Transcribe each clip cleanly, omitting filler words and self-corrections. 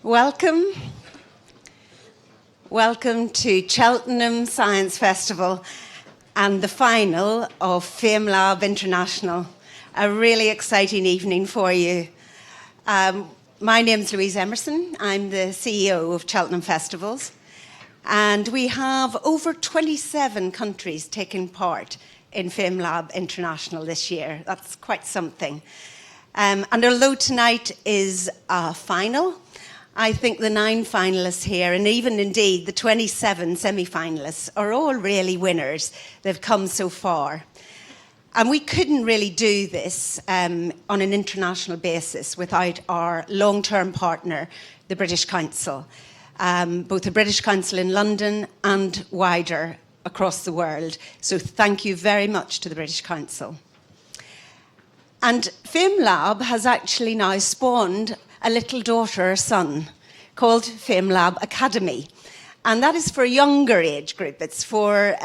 Welcome. Welcome to Cheltenham Science Festival and the final of FameLab International. A really exciting evening for you. My name's Louisa Emerson. I'm the CEO of Cheltenham Festivals. And we have over 27 countries taking part in FameLab International this year. That's quite something. And although tonight is a final, I think the 9 finalists here, and even indeed the 27 semi-finalists, are all really winners. They've come so far. And we couldn't really do this on an international basis without our long-term partner, the British Council, both the British Council in London and wider across the world. So thank you very much to the British Council. And FameLab has actually now spawned a little daughter or son called FameLab Academy. And that is for a younger age group. It's for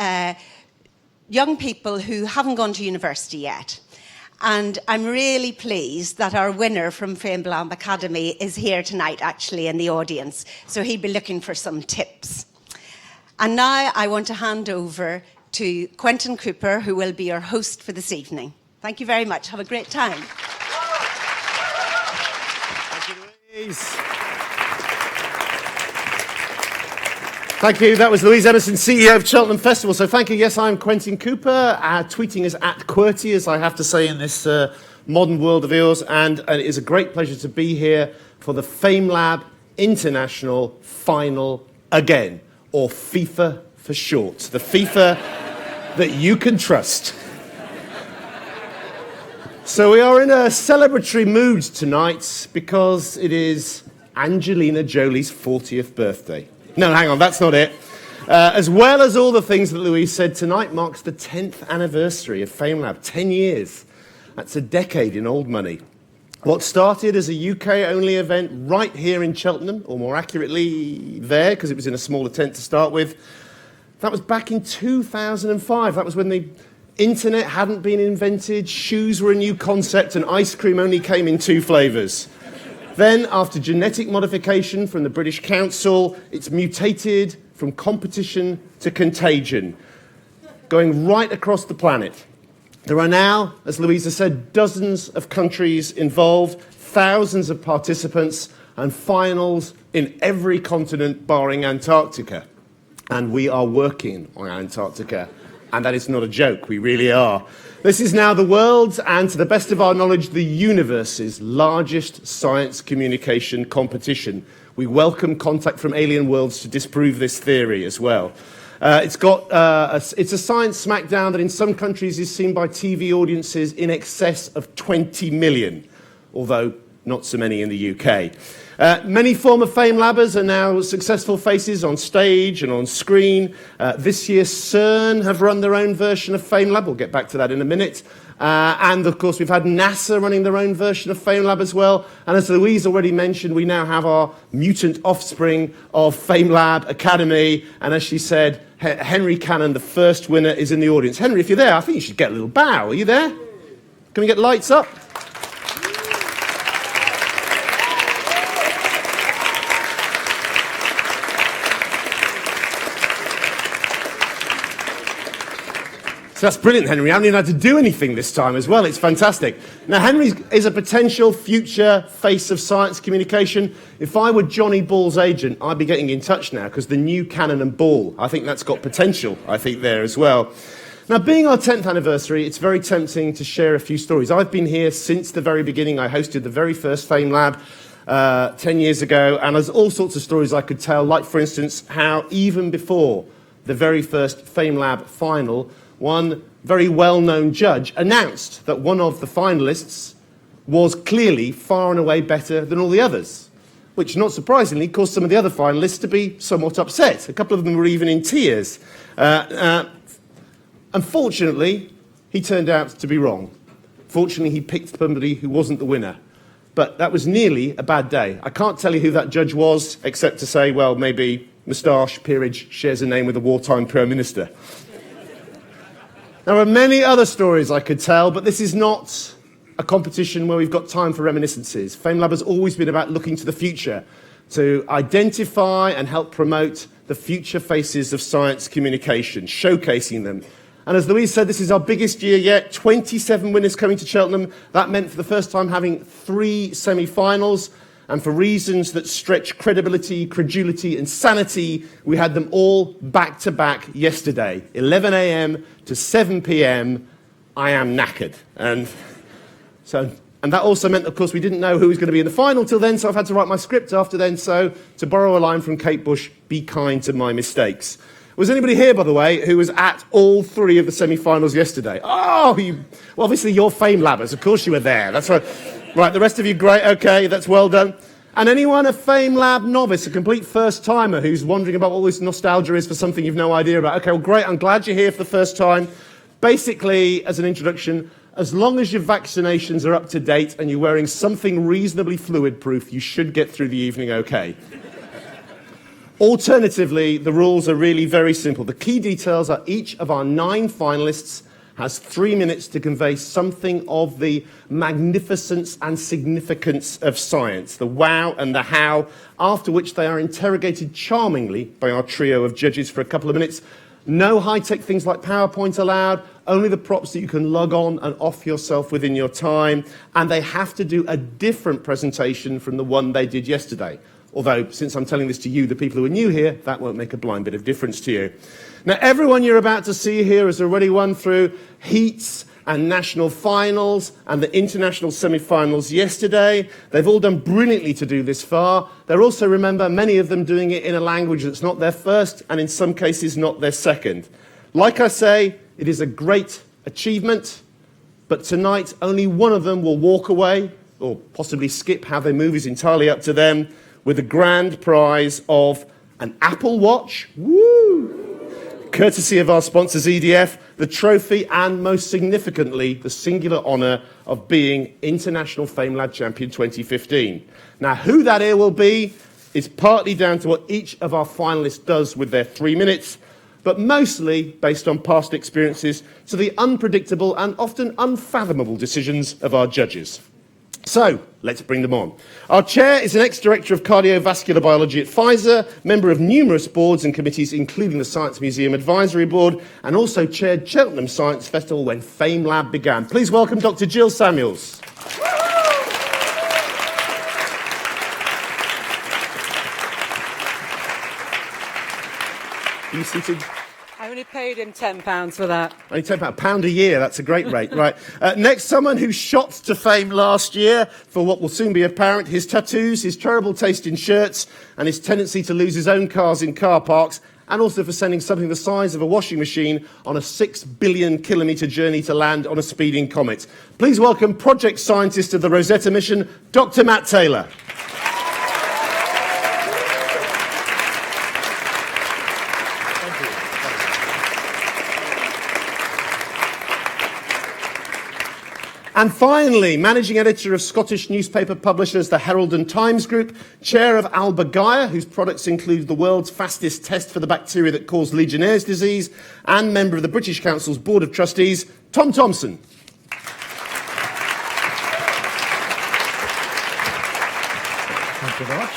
young people who haven't gone to university yet. And I'm really pleased that our winner from FameLab Academy is here tonight, actually, in the audience. So he'll be looking for some tips. And now I want to hand over to Quentin Cooper, who will be your host for this evening. Thank you very much. Have a great time. Thank you. That was Louisa Emerson, CEO of Cheltenham Festival. So thank you. Yes, I'm Quentin Cooper. Tweeting is @QWERTY, as I have to say in this modern world of yours. And it is a great pleasure to be here for the FameLab International Final again, or FIFA for short. The FIFA that you can trust. So we are in a celebratory mood tonight because it is Angelina Jolie's 40th birthday. No, hang on, that's not it. As well as all the things that Louise said, tonight marks the 10th anniversary of FameLab. 10 years. That's a decade in old money. What started as a UK-only event right here in Cheltenham, or more accurately there, because it was in a smaller tent to start with, that was back in 2005. That was when the internet hadn't been invented, shoes were a new concept, and ice cream only came in 2 flavours. Then, after genetic modification from the British Council, it's mutated from competition to contagion, going right across the planet. There are now, as Louisa said, dozens of countries involved, thousands of participants, and finals in every continent barring Antarctica. And we are working on Antarctica. And that is not a joke, we really are. This is now the world's, and to the best of our knowledge, the universe's largest science communication competition. We welcome contact from alien worlds to disprove this theory as well. It's a science smackdown that in some countries is seen by TV audiences in excess of 20 million, although not so many in the UK. Many former FameLabbers are now successful faces on stage and on screen. This year, CERN have run their own version of FameLab. We'll get back to that in a minute. And, of course, we've had NASA running their own version of FameLab as well. And as Louise already mentioned, we now have our mutant offspring of FameLab Academy. And as she said, Henry Cannon, the first winner, is in the audience. Henry, if you're there, I think you should get a little bow. Are you there? Can we get lights up? So that's brilliant, Henry. I haven't even had to do anything this time as well. It's fantastic. Now, Henry is a potential future face of science communication. If I were Johnny Ball's agent, I'd be getting in touch now, because the new Cannon and Ball, I think that's got potential, I think, there as well. Now, being our 10th anniversary, it's very tempting to share a few stories. I've been here since the very beginning. I hosted the very first FameLab 10 years ago, and there's all sorts of stories I could tell, like, for instance, how even before the very first FameLab final, one very well-known judge announced that one of the finalists was clearly far and away better than all the others, which, not surprisingly, caused some of the other finalists to be somewhat upset. A couple of them were even in tears. Unfortunately, he turned out to be wrong. Fortunately, he picked somebody who wasn't the winner. But that was nearly a bad day. I can't tell you who that judge was, except to say, well, maybe Moustache Peerage shares a name with a wartime Prime Minister. There are many other stories I could tell, but this is not a competition where we've got time for reminiscences. FameLab has always been about looking to the future. to identify and help promote the future faces of science communication, showcasing them. And as Louise said, this is our biggest year yet, 27 winners coming to Cheltenham. That meant for the first time having 3 semi-finals, and for reasons that stretch credibility, credulity and sanity, we had them all back-to-back yesterday, 11 a.m. to 7 p.m. I am knackered. And that also meant, of course, we didn't know who was going to be in the final till then, so I've had to write my script after then. So, to borrow a line from Kate Bush, be kind to my mistakes. Was anybody here, by the way, who was at all 3 of the semi-finals yesterday? Oh, well, obviously you're FameLabbers. Of course you were there. That's right. Right, the rest of you, great. Okay, that's well done. And anyone a FameLab novice, a complete first-timer who's wondering about what all this nostalgia is for something you've no idea about? Okay, well, great. I'm glad you're here for the first time. Basically, as an introduction, as long as your vaccinations are up to date and you're wearing something reasonably fluid-proof, you should get through the evening okay. Alternatively, the rules are really very simple. The key details are each of our 9 finalists has 3 minutes to convey something of the magnificence and significance of science, the wow and the how, after which they are interrogated charmingly by our trio of judges for a couple of minutes. No high-tech things like PowerPoint allowed, only the props that you can log on and off yourself within your time, and they have to do a different presentation from the one they did yesterday. Although, since I'm telling this to you, the people who are new here, that won't make a blind bit of difference to you. Now, everyone you're about to see here has already won through heats and national finals and the international semi-finals yesterday. They've all done brilliantly to do this far. They're also, remember, many of them doing it in a language that's not their first and in some cases not their second. Like I say, it is a great achievement, but tonight only one of them will walk away, or possibly skip. How they move is entirely up to them, with a grand prize of an Apple Watch, woo! Courtesy of our sponsors EDF, the trophy, and most significantly, the singular honour of being International FameLab Champion 2015. Now, who that here will be is partly down to what each of our finalists does with their 3 minutes, but mostly based on past experiences to the unpredictable and often unfathomable decisions of our judges. So, let's bring them on. Our chair is an ex-director of cardiovascular biology at Pfizer, member of numerous boards and committees, including the Science Museum Advisory Board, and also chaired Cheltenham Science Festival when FameLab began. Please welcome Dr. Jill Samuels. Are you seated? I only paid him £10 for that. Only £10, £1 a year, that's a great rate. Right. Next, someone who shot to fame last year for what will soon be apparent, his tattoos, his terrible taste in shirts, and his tendency to lose his own cars in car parks, and also for sending something the size of a washing machine on a 6 billion kilometre journey to land on a speeding comet. Please welcome project scientist of the Rosetta mission, Dr. Matt Taylor. And finally, managing editor of Scottish newspaper publishers the Herald and Times Group, chair of Alba Gaia, whose products include the world's fastest test for the bacteria that cause Legionnaire's disease, and member of the British Council's Board of Trustees, Tom Thompson. Thank you very much.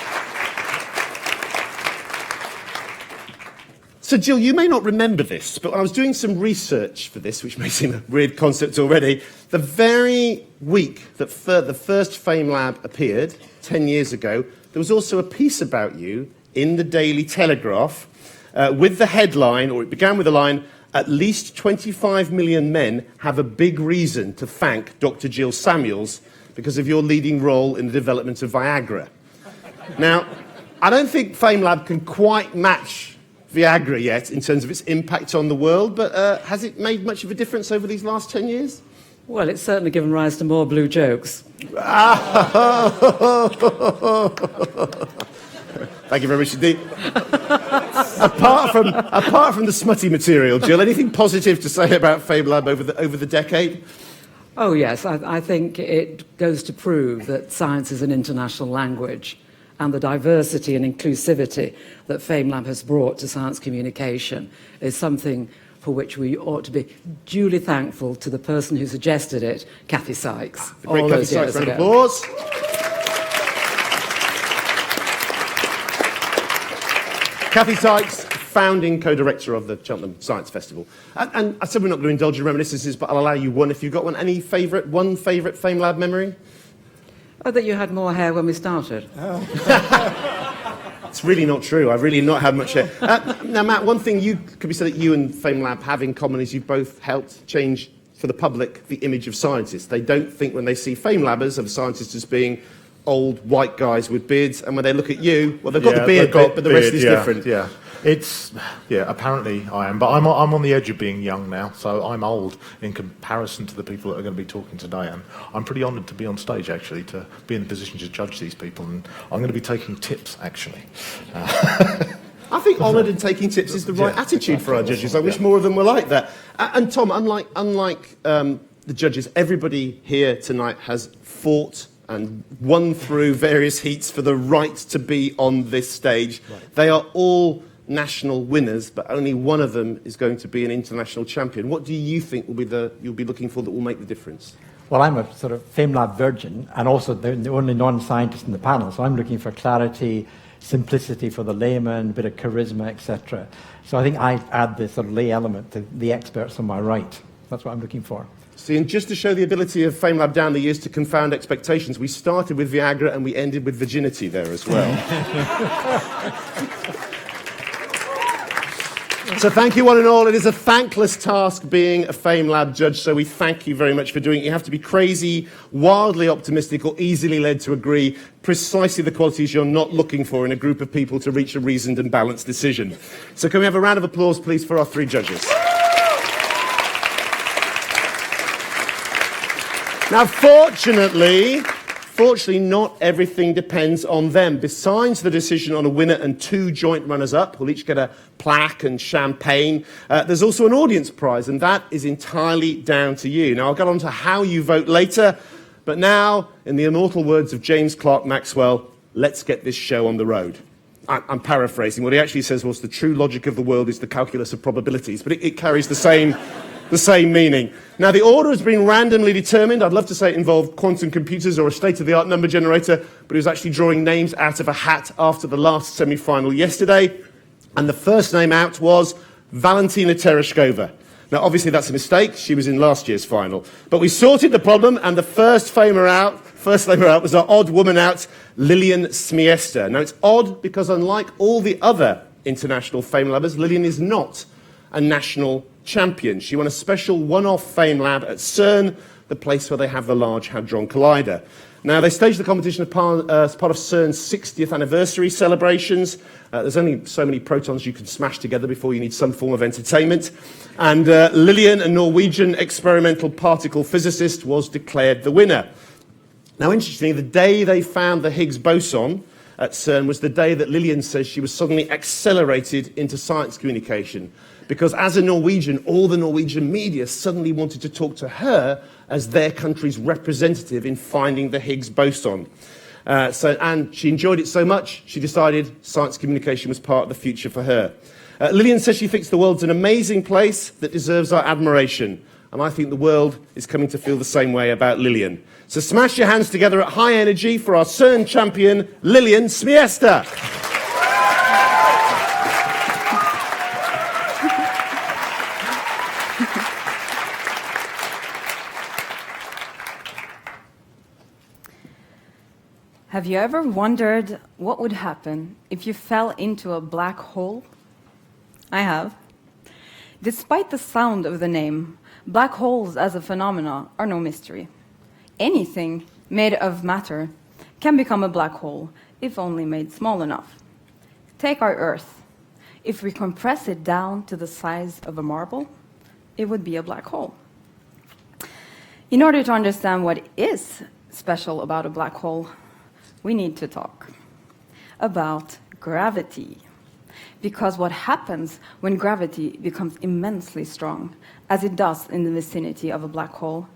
So, Jill, you may not remember this, but when I was doing some research for this, which may seem a weird concept already, the very week that the first FameLab appeared, 10 years ago, there was also a piece about you in the Daily Telegraph with the headline, or it began with the line, "At least 25 million men have a big reason to thank Dr. Jill Samuels because of your leading role in the development of Viagra." Now, I don't think FameLab can quite match Viagra yet in terms of its impact on the world, but has it made much of a difference over these last 10 years? Well, it's certainly given rise to more blue jokes. Thank you very much indeed. apart from the smutty material, Jill, anything positive to say about FameLab over the decade? Oh, yes, I think it goes to prove that science is an international language, and the diversity and inclusivity that FameLab has brought to science communication is something for which we ought to be duly thankful to the person who suggested it, Kathy Sykes. Great Kathy Sykes, round of applause. Kathy Sykes, founding co-director of the Cheltenham Science Festival. And I said we're not going to indulge in reminiscences, but I'll allow you one if you've got one. Any favourite FameLab memory? Oh, that you had more hair when we started. It's really not true. I've really not had much hair. Now, Matt, one thing could be said that you and FameLab have in common is you've both helped change for the public the image of scientists. They don't think when they see FameLabbers of scientists as being old white guys with beards, and when they look at you, well, they've got the beard bit, but the rest is different. Apparently I am, but I'm on the edge of being young now, so I'm old in comparison to the people that are going to be talking today, and I'm pretty honoured to be on stage, actually, to be in the position to judge these people, and I'm going to be taking tips, actually. I think honoured and taking tips is the right attitude for our judges. I wish more of them were like that. And Tom, unlike the judges, everybody here tonight has fought and won through various heats for the right to be on this stage. Right. They are all national winners, but only one of them is going to be an international champion. What do you think you'll be looking for that will make the difference? Well, I'm a sort of FameLab virgin, and also the only non-scientist in the panel, so I'm looking for clarity, simplicity for the layman, a bit of charisma, etc. So I think I add this sort of lay element to the experts on my right. That's what I'm looking for. See, and just to show the ability of FameLab down the years to confound expectations, we started with Viagra and we ended with virginity there as well. So thank you one and all. It is a thankless task being a FameLab judge, so we thank you very much for doing it. You have to be crazy, wildly optimistic, or easily led to agree, precisely the qualities you're not looking for in a group of people to reach a reasoned and balanced decision. So can we have a round of applause, please, for our three judges? Now, fortunately, not everything depends on them. Besides the decision on a winner and two joint runners-up, who'll each get a plaque and champagne, there's also an audience prize, and that is entirely down to you. Now, I'll get on to how you vote later, but now, in the immortal words of James Clerk Maxwell, let's get this show on the road. I'm paraphrasing. What he actually says was the true logic of the world is the calculus of probabilities, but it carries the same meaning. Now, the order has been randomly determined. I'd love to say it involved quantum computers or a state-of-the-art number generator, but it was actually drawing names out of a hat after the last semi-final yesterday. And the first name out was Valentina Tereshkova. Now, obviously, that's a mistake. She was in last year's final. But we sorted the problem, and the first namer out was our odd woman out, Lillian Simester. Now, it's odd because unlike all the other international FameLabbers, Lillian is not a national champion. She won a special one-off FameLab at CERN, the place where they have the Large Hadron Collider. Now, they staged the competition as part of CERN's 60th anniversary celebrations. There's only so many protons you can smash together before you need some form of entertainment. And Lillian, a Norwegian experimental particle physicist, was declared the winner. Now, interestingly, the day they found the Higgs boson at CERN was the day that Lillian says she was suddenly accelerated into science communication. Because as a Norwegian, all the Norwegian media suddenly wanted to talk to her as their country's representative in finding the Higgs boson. And she enjoyed it so much, she decided science communication was part of the future for her. Lillian says she thinks the world's an amazing place that deserves our admiration. And I think the world is coming to feel the same way about Lillian. So smash your hands together at high energy for our CERN champion, Lillian Simester. Have you ever wondered what would happen if you fell into a black hole? I have. Despite the sound of the name, black holes as a phenomenon are no mystery. Anything made of matter can become a black hole if only made small enough. Take our Earth. If we compress it down to the size of a marble, it would be a black hole. In order to understand what is special about a black hole, we need to talk about gravity. Because what happens when gravity becomes immensely strong, as it does in the vicinity of a black hole,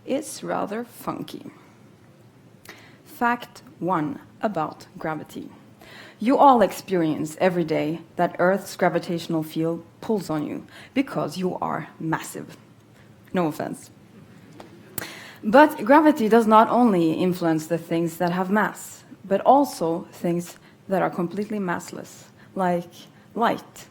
is rather funky. Fact 1 about gravity. You all experience every day that Earth's gravitational field pulls on you because you are massive. No offense. But gravity does not only influence the things that have mass, but also things that are completely massless, like light.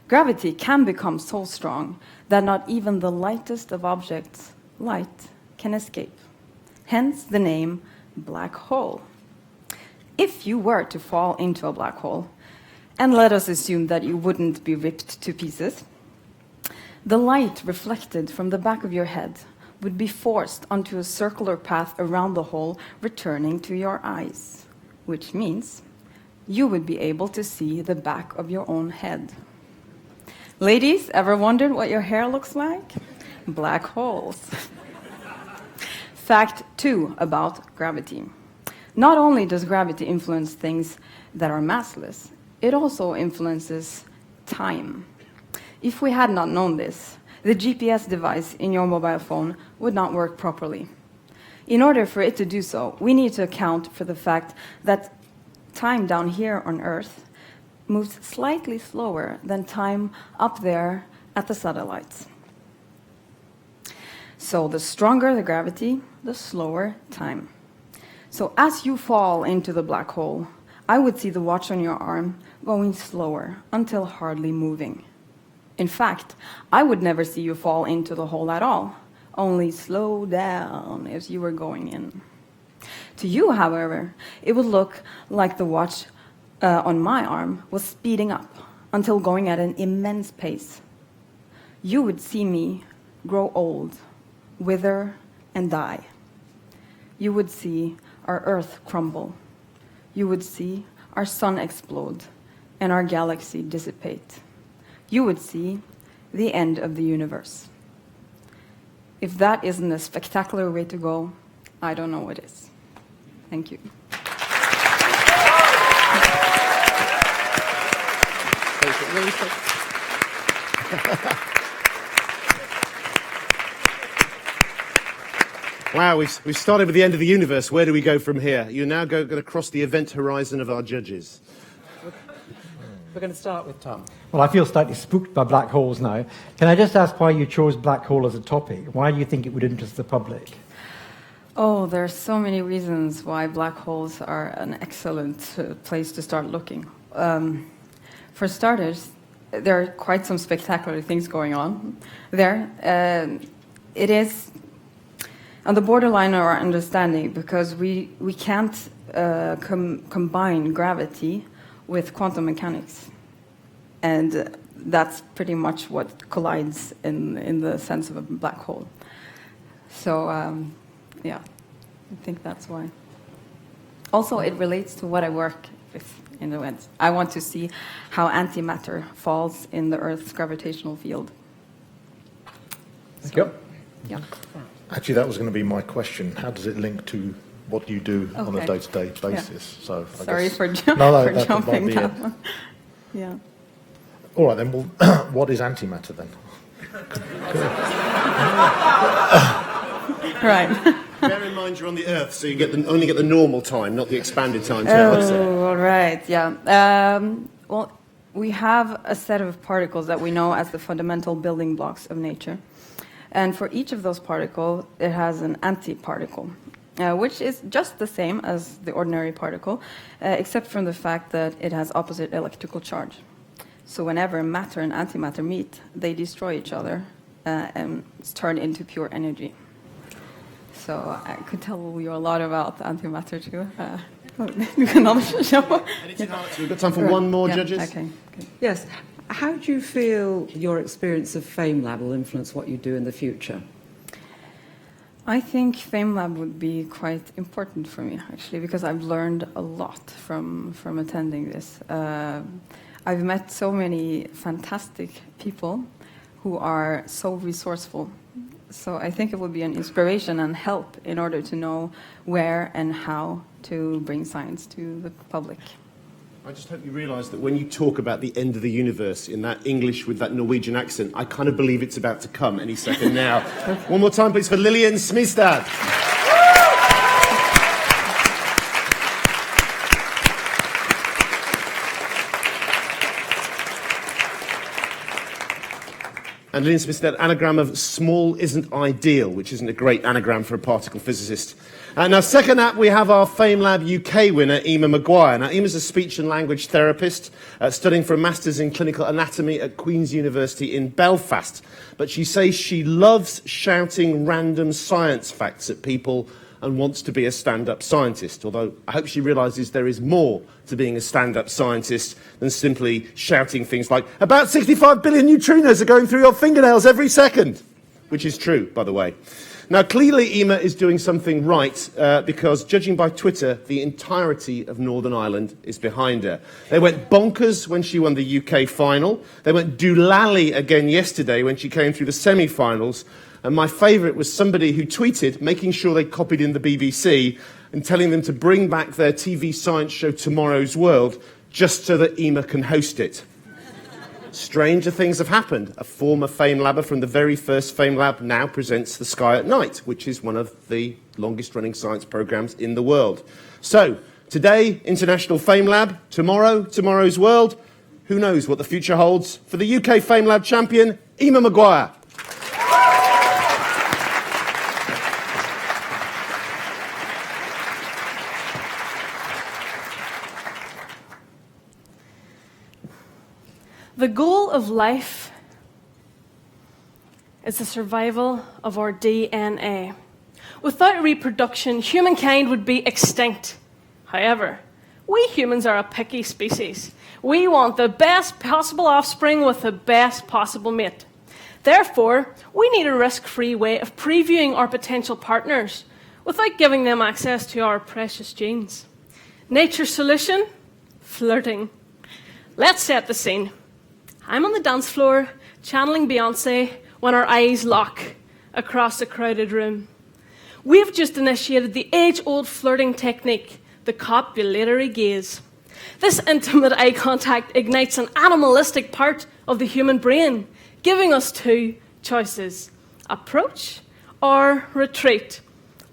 Gravity can become so strong that not even the lightest of objects, light, can escape. Hence the name black hole. If you were to fall into a black hole, and let us assume that you wouldn't be ripped to pieces, the light reflected from the back of your head would be forced onto a circular path around the hole, returning to your eyes, which means you would be able to see the back of your own head. Ladies, ever wondered what your hair looks like? Black holes. Fact 2 about gravity. Not only does gravity influence things that are massless, it also influences time. If we had not known this, the GPS device in your mobile phone would not work properly. In order for it to do so, we need to account for the fact that time down here on Earth moves slightly slower than time up there at the satellites. So the stronger the gravity, the slower time. So as you fall into the black hole, I would see the watch on your arm going slower until hardly moving. In fact, I would never see you fall into the hole at all, only slow down as you were going in. To you, however, it would look like the watch on my arm was speeding up until going at an immense pace. You would see me grow old, wither, and die. You would see our Earth crumble. You would see our sun explode and our galaxy dissipate. You would see the end of the universe. If that isn't a spectacular way to go, I don't know what is. Thank you. Wow, we've started with the end of the universe. Where do we go from here? You're now going to cross the event horizon of our judges. We're going to start with Tom. Well, I feel slightly spooked by black holes now. Can I just ask why you chose black hole as a topic? Why do you think it would interest the public? Oh, there are so many reasons why black holes are an excellent place to start looking. For starters, there are quite some spectacular things going on there. It is on the borderline of our understanding because we can't combine gravity with quantum mechanics. And that's pretty much what collides in the sense of a black hole. So, yeah, I think that's why. Also, it relates to what I work with in the end. I want to see how antimatter falls in the Earth's gravitational field. Thank you. Yeah. Actually, that was going to be my question. How does it link to what you do on a day-to-day basis? Yeah. So Sorry for that jumping might be that it. one. Yeah. All right, then. Well, what is antimatter then? Right. Bear in mind you're on the Earth, so you only get the normal time, not the expanded time. So all right. Yeah. Well, we have a set of particles that we know as the fundamental building blocks of nature. And for each of those particles, it has an antiparticle, which is just the same as the ordinary particle, except from the fact that it has opposite electrical charge. So whenever matter and antimatter meet, they destroy each other and turn into pure energy. So I could tell you a lot about antimatter too. Another show. we've got time for one more, Yeah, judges. Okay. Yes. How do you feel your experience of FameLab will influence what you do in the future? I think FameLab would be quite important for me, actually, because I've learned a lot from attending this. I've met so many fantastic people who are so resourceful. So I think it will be an inspiration and help in order to know where and how to bring science to the public. I just hope you realise that when you talk about the end of the universe in that English with that Norwegian accent, I kind of believe it's about to come any second now. One more time, please, for Lillian Simester. And Lillian Simester, an anagram of small isn't ideal, which isn't a great anagram for a particle physicist. Now, second up, we have our FameLab UK winner, Ema Maguire. Now, Ema's a speech and language therapist studying for a Master's in Clinical Anatomy at Queen's University in Belfast. But she says she loves shouting random science facts at people and wants to be a stand-up scientist, although I hope she realises there is more to being a stand-up scientist than simply shouting things like, about 65 billion neutrinos are going through your fingernails every second, which is true, by the way. Now, clearly, Ema is doing something right because, judging by Twitter, the entirety of Northern Ireland is behind her. They went bonkers when she won the UK final. They went doolally again yesterday when she came through the semi-finals. And my favourite was somebody who tweeted, making sure they copied in the BBC and telling them to bring back their TV science show Tomorrow's World just so that Ema can host it. Stranger things have happened. A former FameLabber from the very first FameLab now presents The Sky at Night, which is one of the longest-running science programmes in the world. So, today, International FameLab. Tomorrow, Tomorrow's World. Who knows what the future holds for the UK FameLab champion, Ema Maguire. The goal of life is the survival of our DNA. Without reproduction, humankind would be extinct. However, we humans are a picky species. We want the best possible offspring with the best possible mate. Therefore, we need a risk-free way of previewing our potential partners without giving them access to our precious genes. Nature's solution? Flirting. Let's set the scene. I'm on the dance floor, channeling Beyoncé, when our eyes lock across a crowded room. We've just initiated the age-old flirting technique, the copulatory gaze. This intimate eye contact ignites an animalistic part of the human brain, giving us two choices: approach or retreat.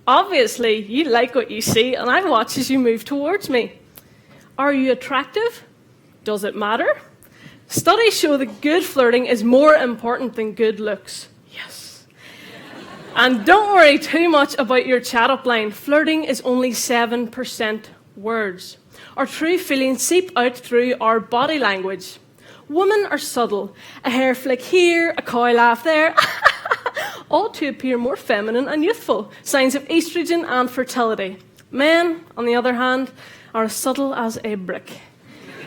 Obviously, you like what you see, and I watch as you move towards me. Are you attractive? Does it matter? Studies show that good flirting is more important than good looks. Yes. And don't worry too much about your chat-up line. Flirting is only 7% words. Our true feelings seep out through our body language. Women are subtle. A hair flick here, a coy laugh there, all to appear more feminine and youthful, signs of estrogen and fertility. Men, on the other hand, are as subtle as a brick.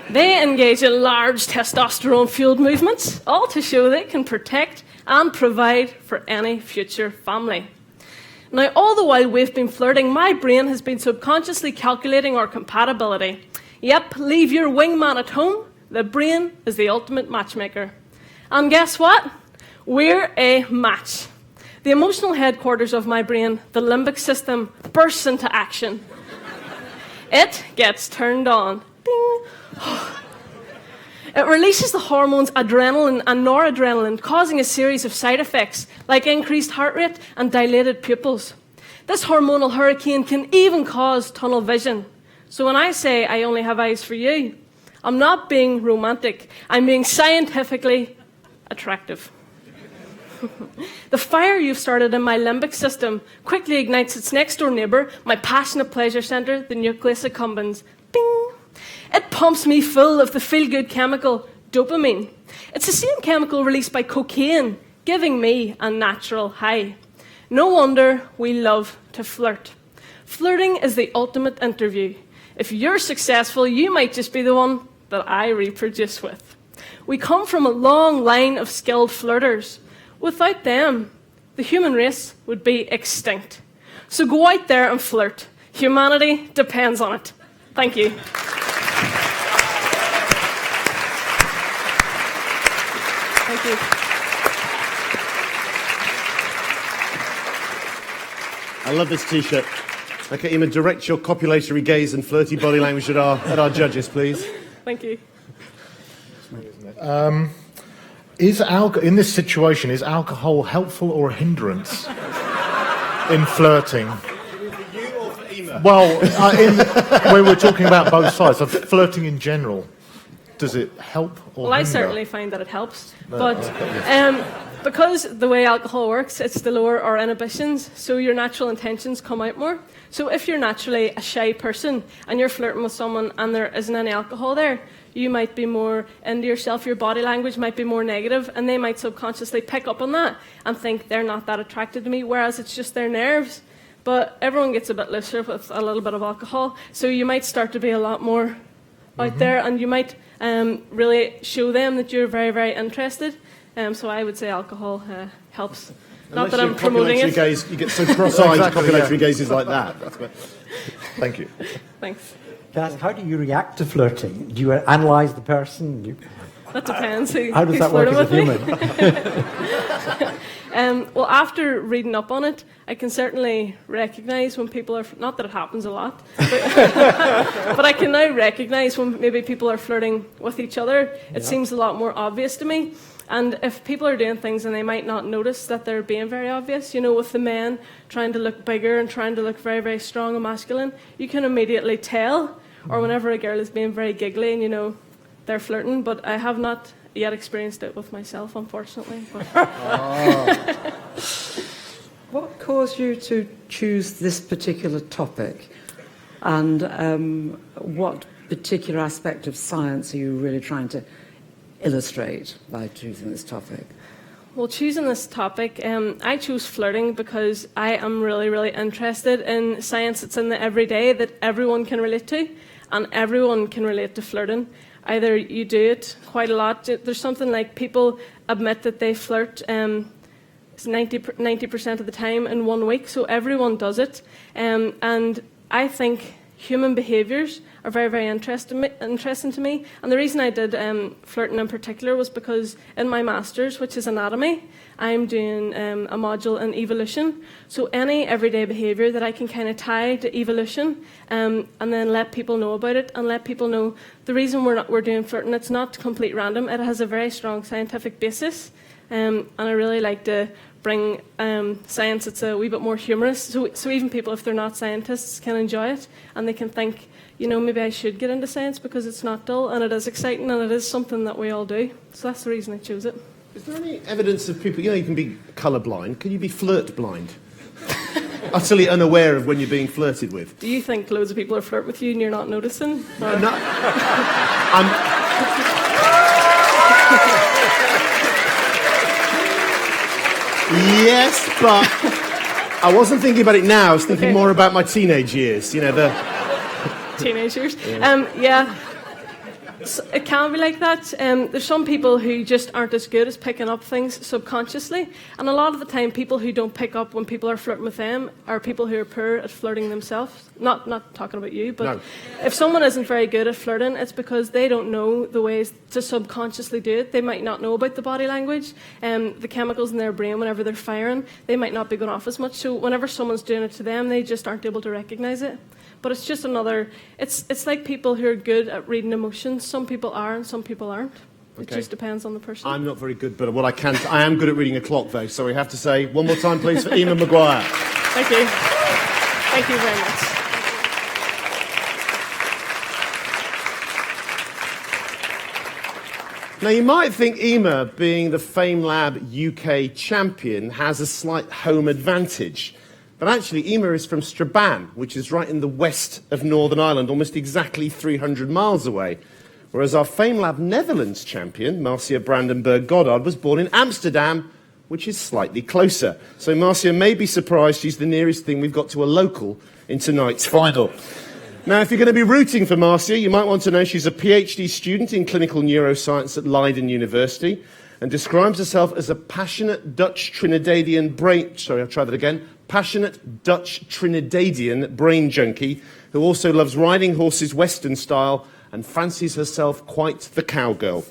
They engage in large testosterone-fueled movements, all to show they can protect and provide for any future family. Now, all the while we've been flirting, my brain has been subconsciously calculating our compatibility. Yep, leave your wingman at home. The brain is the ultimate matchmaker. And guess what? We're a match. The emotional headquarters of my brain, the limbic system, bursts into action. It gets turned on. Ding. It releases the hormones adrenaline and noradrenaline, causing a series of side effects like increased heart rate and dilated pupils. This hormonal hurricane can even cause tunnel vision. So when I say I only have eyes for you, I'm not being romantic. I'm being scientifically attractive. The fire you've started in my limbic system quickly ignites its next-door neighbour, my passionate pleasure centre, the nucleus accumbens. Bing! It pumps me full of the feel-good chemical, dopamine. It's the same chemical released by cocaine, giving me a natural high. No wonder we love to flirt. Flirting is the ultimate interview. If you're successful, you might just be the one that I reproduce with. We come from a long line of skilled flirters. Without them, the human race would be extinct. So go out there and flirt. Humanity depends on it. Thank you. Thank you. I love this T-shirt. Okay, Ema, direct your copulatory gaze and flirty body language at our judges, please. Thank you. In this situation, is alcohol helpful or a hindrance in flirting? Well, we were talking about both sides of flirting in general. Does it help or Well, I hinder? certainly find that it helps. But because the way alcohol works, it's to lower our inhibitions, so your natural intentions come out more. So if you're naturally a shy person and you're flirting with someone and there isn't any alcohol there, you might be more into yourself, your body language might be more negative, and they might subconsciously pick up on that and think they're not that attracted to me, whereas it's just their nerves. But everyone gets a bit looser with a little bit of alcohol, so you might start to be a lot more out there, and you might really show them that you're very, very interested. So I would say alcohol helps. Not that I'm promoting it. Gaze, you get so cross-eyed, Exactly, copulatory gazes like that. Thank you. Thanks. Can I ask, how do you react to flirting? Do you analyse the person? That depends. How does that work as a human? Well, after reading up on it, I can certainly recognise when people are, not that it happens a lot, but I can now recognise when maybe people are flirting with each other. It seems a lot more obvious to me. And if people are doing things and they might not notice that they're being very obvious, you know, with the men trying to look bigger and trying to look very, very strong and masculine, you can immediately tell. Or whenever a girl is being very giggly and, you know, they're flirting. But I have not yet experienced it with myself, unfortunately. What caused you to choose this particular topic? And what particular aspect of science are you really trying to illustrate by choosing this topic? Well, choosing this topic, I chose flirting because I am really, really interested in science that's in the everyday that everyone can relate to, and everyone can relate to flirting. Either you do it quite a lot. There's something like people admit that they flirt 90% of the time in 1 week, so everyone does it. And I think human behaviours are very, very interesting to me. And the reason I did flirting in particular was because in my master's, which is anatomy, I'm doing a module in evolution. So any everyday behaviour that I can kind of tie to evolution and then let people know about it and let people know the reason we're doing flirting, it's not complete random. It has a very strong scientific basis. And I really like to bring science that's a wee bit more humorous. So even people, if they're not scientists, can enjoy it and they can think, you know, maybe I should get into science because it's not dull and it is exciting and it is something that we all do. So that's the reason I chose it. Is there any evidence of people, you know, you can be colourblind. Can you be flirt blind? Utterly unaware of when you're being flirted with. Do you think loads of people are flirting with you and you're not noticing? Or? No, yes, but I wasn't thinking about it now. I was thinking more about my teenage years. You know, the teenage years. Yeah. So it can be like that. There's some people who just aren't as good as picking up things subconsciously, and a lot of the time people who don't pick up when people are flirting with them are people who are poor at flirting themselves. Not talking about you, but No. If someone isn't very good at flirting, it's because they don't know the ways to subconsciously do it. They might not know about the body language and the chemicals in their brain whenever they're firing. They might not be going off as much, so whenever someone's doing it to them, they just aren't able to recognise it. But it's just another, it's like people who are good at reading emotions. Some people are and some people aren't. It Okay. just depends on the person. I'm not very good, but what I am good at reading a clock, though. So we have to say one more time, please, for Ema Maguire. Thank you. Thank you very much. Now, you might think Ema, being the FameLab UK champion, has a slight home advantage. But actually, Ema is from Strabane, which is right in the west of Northern Ireland, almost exactly 300 miles away. Whereas our FameLab Netherlands champion, Marcia Godard, was born in Amsterdam, which is slightly closer. So Marcia may be surprised she's the nearest thing we've got to a local in tonight's final. Now, if you're going to be rooting for Marcia, you might want to know she's a PhD student in clinical neuroscience at Leiden University and describes herself as a passionate Dutch Trinidadian brain junkie who also loves riding horses Western style and fancies herself quite the cowgirl.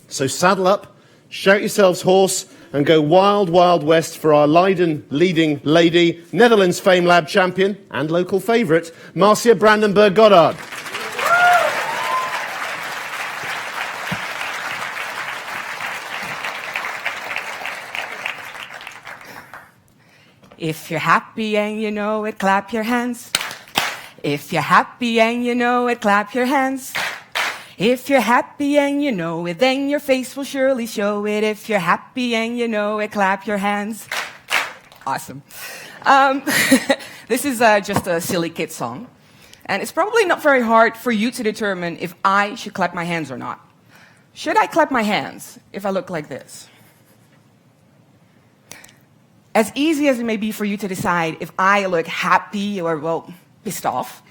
So saddle up, shout yourselves hoarse, and go wild, wild west for our Leiden leading lady, Netherlands FameLab champion and local favourite, Marcia Godard. If you're happy and you know it, clap your hands. If you're happy and you know it, clap your hands. If you're happy and you know it, then your face will surely show it. If you're happy and you know it, clap your hands. Awesome. This is just a silly kid song. And it's probably not very hard for you to determine if I should clap my hands or not. Should I clap my hands if I look like this? As easy as it may be for you to decide if I look happy or, well, pissed off,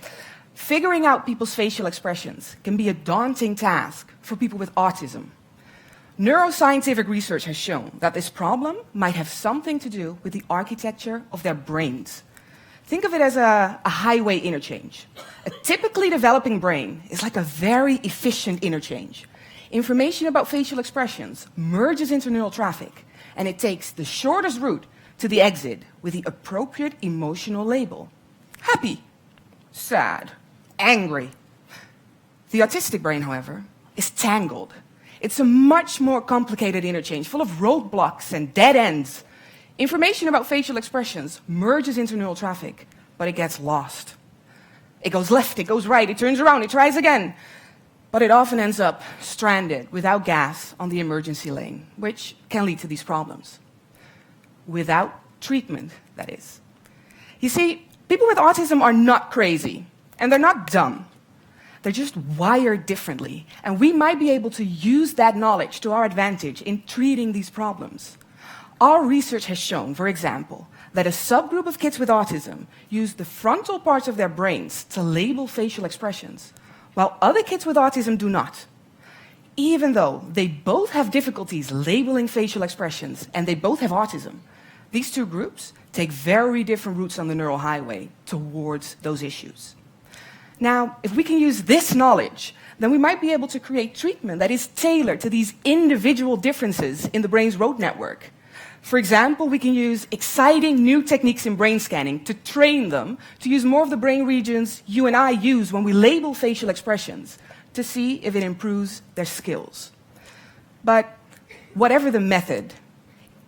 figuring out people's facial expressions can be a daunting task for people with autism. Neuroscientific research has shown that this problem might have something to do with the architecture of their brains. Think of it as a highway interchange. A typically developing brain is like a very efficient interchange. Information about facial expressions merges into neural traffic, and it takes the shortest route to the exit with the appropriate emotional label. Happy, sad, angry. The autistic brain, however, is tangled. It's a much more complicated interchange, full of roadblocks and dead ends. Information about facial expressions merges into neural traffic, but it gets lost. It goes left, it goes right, it turns around, it tries again. But it often ends up stranded without gas on the emergency lane, which can lead to these problems. Without treatment, that is. You see, people with autism are not crazy, and they're not dumb. They're just wired differently, and we might be able to use that knowledge to our advantage in treating these problems. Our research has shown, for example, that a subgroup of kids with autism use the frontal parts of their brains to label facial expressions, while other kids with autism do not. Even though they both have difficulties labeling facial expressions and they both have autism, these two groups take very different routes on the neural highway towards those issues. Now, if we can use this knowledge, then we might be able to create treatment that is tailored to these individual differences in the brain's road network. For example, we can use exciting new techniques in brain scanning to train them to use more of the brain regions you and I use when we label facial expressions to see if it improves their skills. But whatever the method,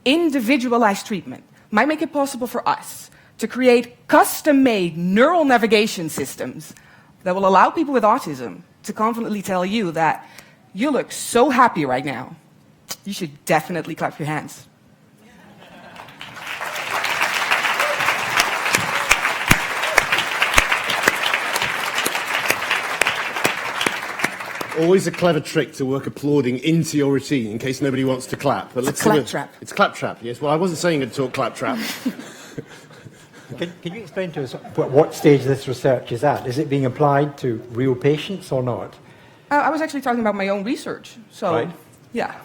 individualized treatment might make it possible for us to create custom-made neural navigation systems that will allow people with autism to confidently tell you that you look so happy right now, you should definitely clap your hands. Always a clever trick to work applauding into your routine in case nobody wants to clap. But It's claptrap. It's claptrap, yes. Well, I wasn't saying it talk claptrap. Can you explain to us what stage this research is at? Is it being applied to real patients or not? I was actually talking about my own research. So, Right. yeah.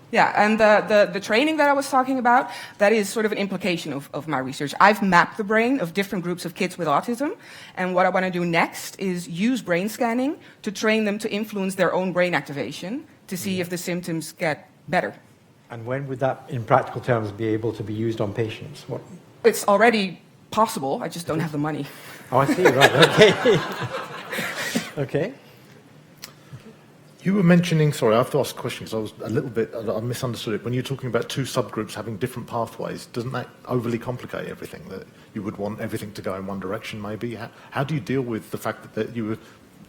Yeah, and the training that I was talking about, that is sort of an implication of my research. I've mapped the brain of different groups of kids with autism, and what I want to do next is use brain scanning to train them to influence their own brain activation to see if the symptoms get better. And when would that, in practical terms, be able to be used on patients? What? It's already possible, I just don't have the money. Oh, I see, right, okay. Okay. You were mentioning, sorry, I have to ask a question because I misunderstood it. When you're talking about two subgroups having different pathways, doesn't that overly complicate everything? That you would want everything to go in one direction, maybe? How do you deal with the fact that you were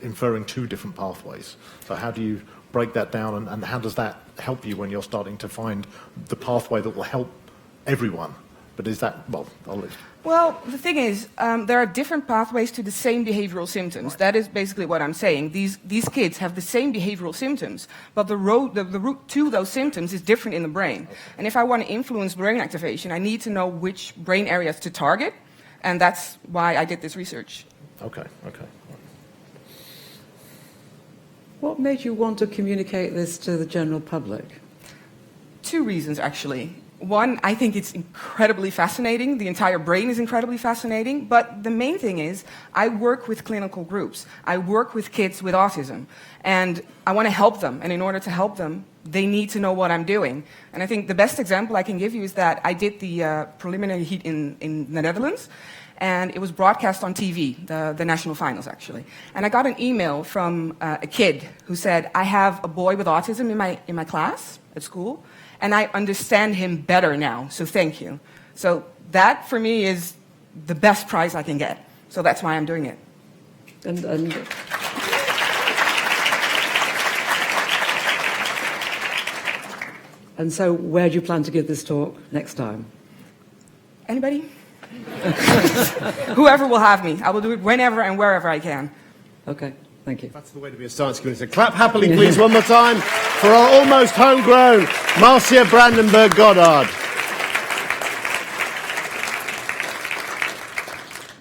inferring two different pathways? So how do you break that down, and how does that help you when you're starting to find the pathway that will help everyone? But is that, well, I'll leave. Well, the thing is, there are different pathways to the same behavioral symptoms. That is basically what I'm saying. These kids have the same behavioral symptoms, but the route to those symptoms is different in the brain. And if I want to influence brain activation, I need to know which brain areas to target, and that's why I did this research. Okay. What made you want to communicate this to the general public? Two reasons, actually. One, I think it's incredibly fascinating. The entire brain is incredibly fascinating. But the main thing is, I work with clinical groups. I work with kids with autism. And I want to help them. And in order to help them, they need to know what I'm doing. And I think the best example I can give you is that I did the preliminary heat in the Netherlands. And it was broadcast on TV, the national finals, actually. And I got an email from a kid who said, I have a boy with autism in my class at school. And I understand him better now, so thank you. So that, for me, is the best prize I can get. So that's why I'm doing it. And And so where do you plan to give this talk next time? Anybody? Whoever will have me. I will do it whenever and wherever I can. Okay, thank you. That's the way to be a science communicator. Clap happily, please, one more time for our almost homegrown Marcia Godard.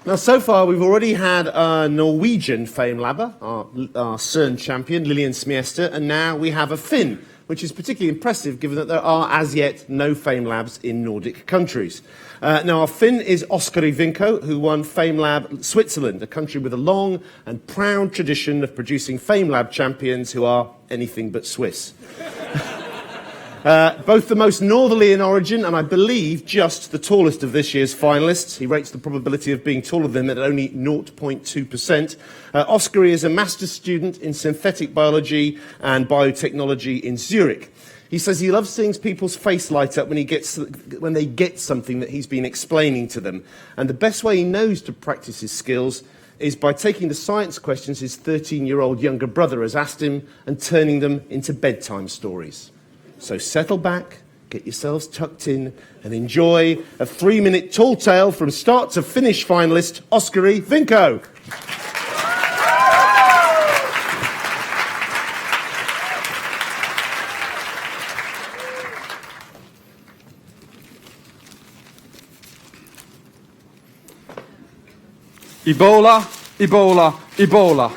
Now, so far, we've already had a Norwegian FameLabber, our CERN champion, Lillian Simester, and now we have a Finn, which is particularly impressive given that there are, as yet, no FameLabs in Nordic countries. Now, our Finn is Oskari Vinko, who won FameLab Switzerland, a country with a long and proud tradition of producing FameLab champions who are anything but Swiss. Both the most northerly in origin and I believe just the tallest of this year's finalists. He rates the probability of being taller than them at only 0.2%. Oskari is a master's student in synthetic biology and biotechnology in Zurich. He says he loves seeing people's face light up when they get something that he's been explaining to them. And the best way he knows to practice his skills is by taking the science questions his 13-year-old younger brother has asked him and turning them into bedtime stories. So settle back, get yourselves tucked in, and enjoy a 3-minute tall tale from start to finish finalist Oskari Vinko. Ebola, Ebola, Ebola.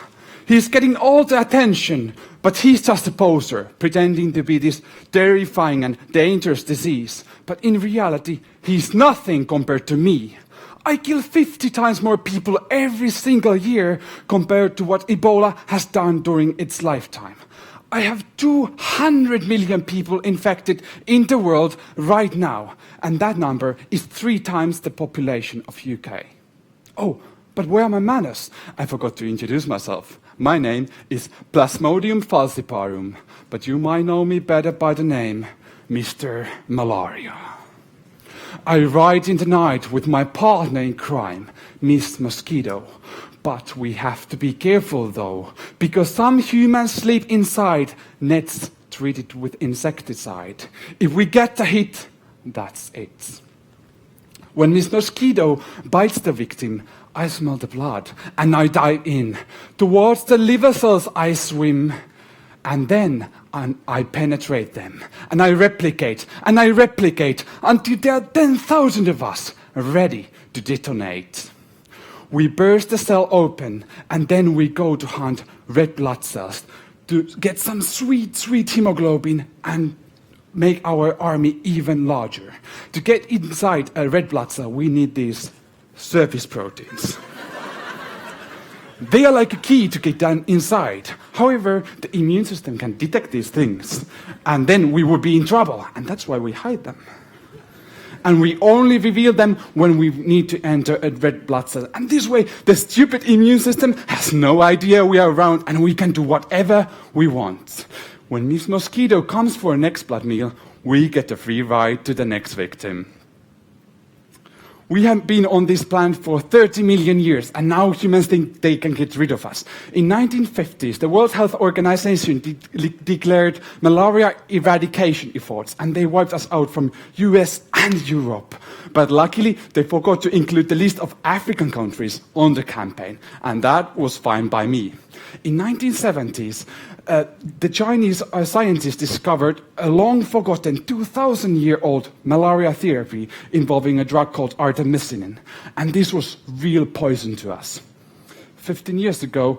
He's getting all the attention, but he's just a poser, pretending to be this terrifying and dangerous disease. But in reality, he's nothing compared to me. I kill 50 times more people every single year compared to what Ebola has done during its lifetime. I have 200 million people infected in the world right now, and that number is 3 times the population of UK. Oh, but where are my manners? I forgot to introduce myself. My name is Plasmodium falciparum, but you might know me better by the name Mr. Malaria. I ride in the night with my partner in crime, Miss Mosquito. But we have to be careful though, because some humans sleep inside nets treated with insecticide. If we get a hit, that's it. When Miss Mosquito bites the victim, I smell the blood, and I dive in. Towards the liver cells I swim, and then I penetrate them. And I replicate, until there are 10,000 of us ready to detonate. We burst the cell open, and then we go to hunt red blood cells to get some sweet, sweet hemoglobin and make our army even larger. To get inside a red blood cell, we need these surface proteins. They are like a key to get down inside. However, the immune system can detect these things, and then we would be in trouble, and that's why we hide them. And we only reveal them when we need to enter a red blood cell. And this way, the stupid immune system has no idea we are around, and we can do whatever we want. When Miss Mosquito comes for a next blood meal, we get a free ride to the next victim. We have been on this planet for 30 million years, and now humans think they can get rid of us. In 1950s, the World Health Organization declared malaria eradication efforts, and they wiped us out from US and Europe. But luckily, they forgot to include the list of African countries on the campaign, and that was fine by me. In 1970s, the Chinese scientists discovered a long-forgotten 2,000-year-old malaria therapy involving a drug called artemisinin, and this was real poison to us. 15 years ago,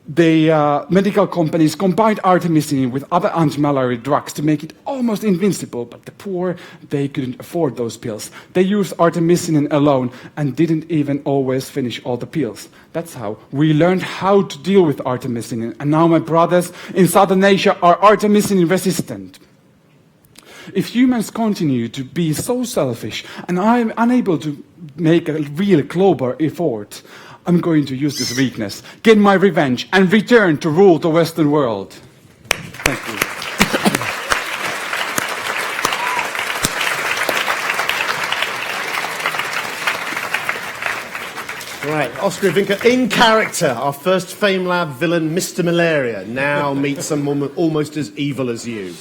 the medical companies combined artemisinin with other anti-malaria drugs to make it almost invincible, but the poor, they couldn't afford those pills. They used artemisinin alone and didn't even always finish all the pills. That's how we learned how to deal with artemisinin, and now my brothers in Southern Asia are artemisinin resistant. If humans continue to be so selfish and I'm unable to make a real global effort, I'm going to use this weakness, get my revenge, and return to rule the Western world. Thank you. Right, Oskari Vinko, in character, our first FameLab villain, Mr. Malaria, now meets someone almost as evil as you.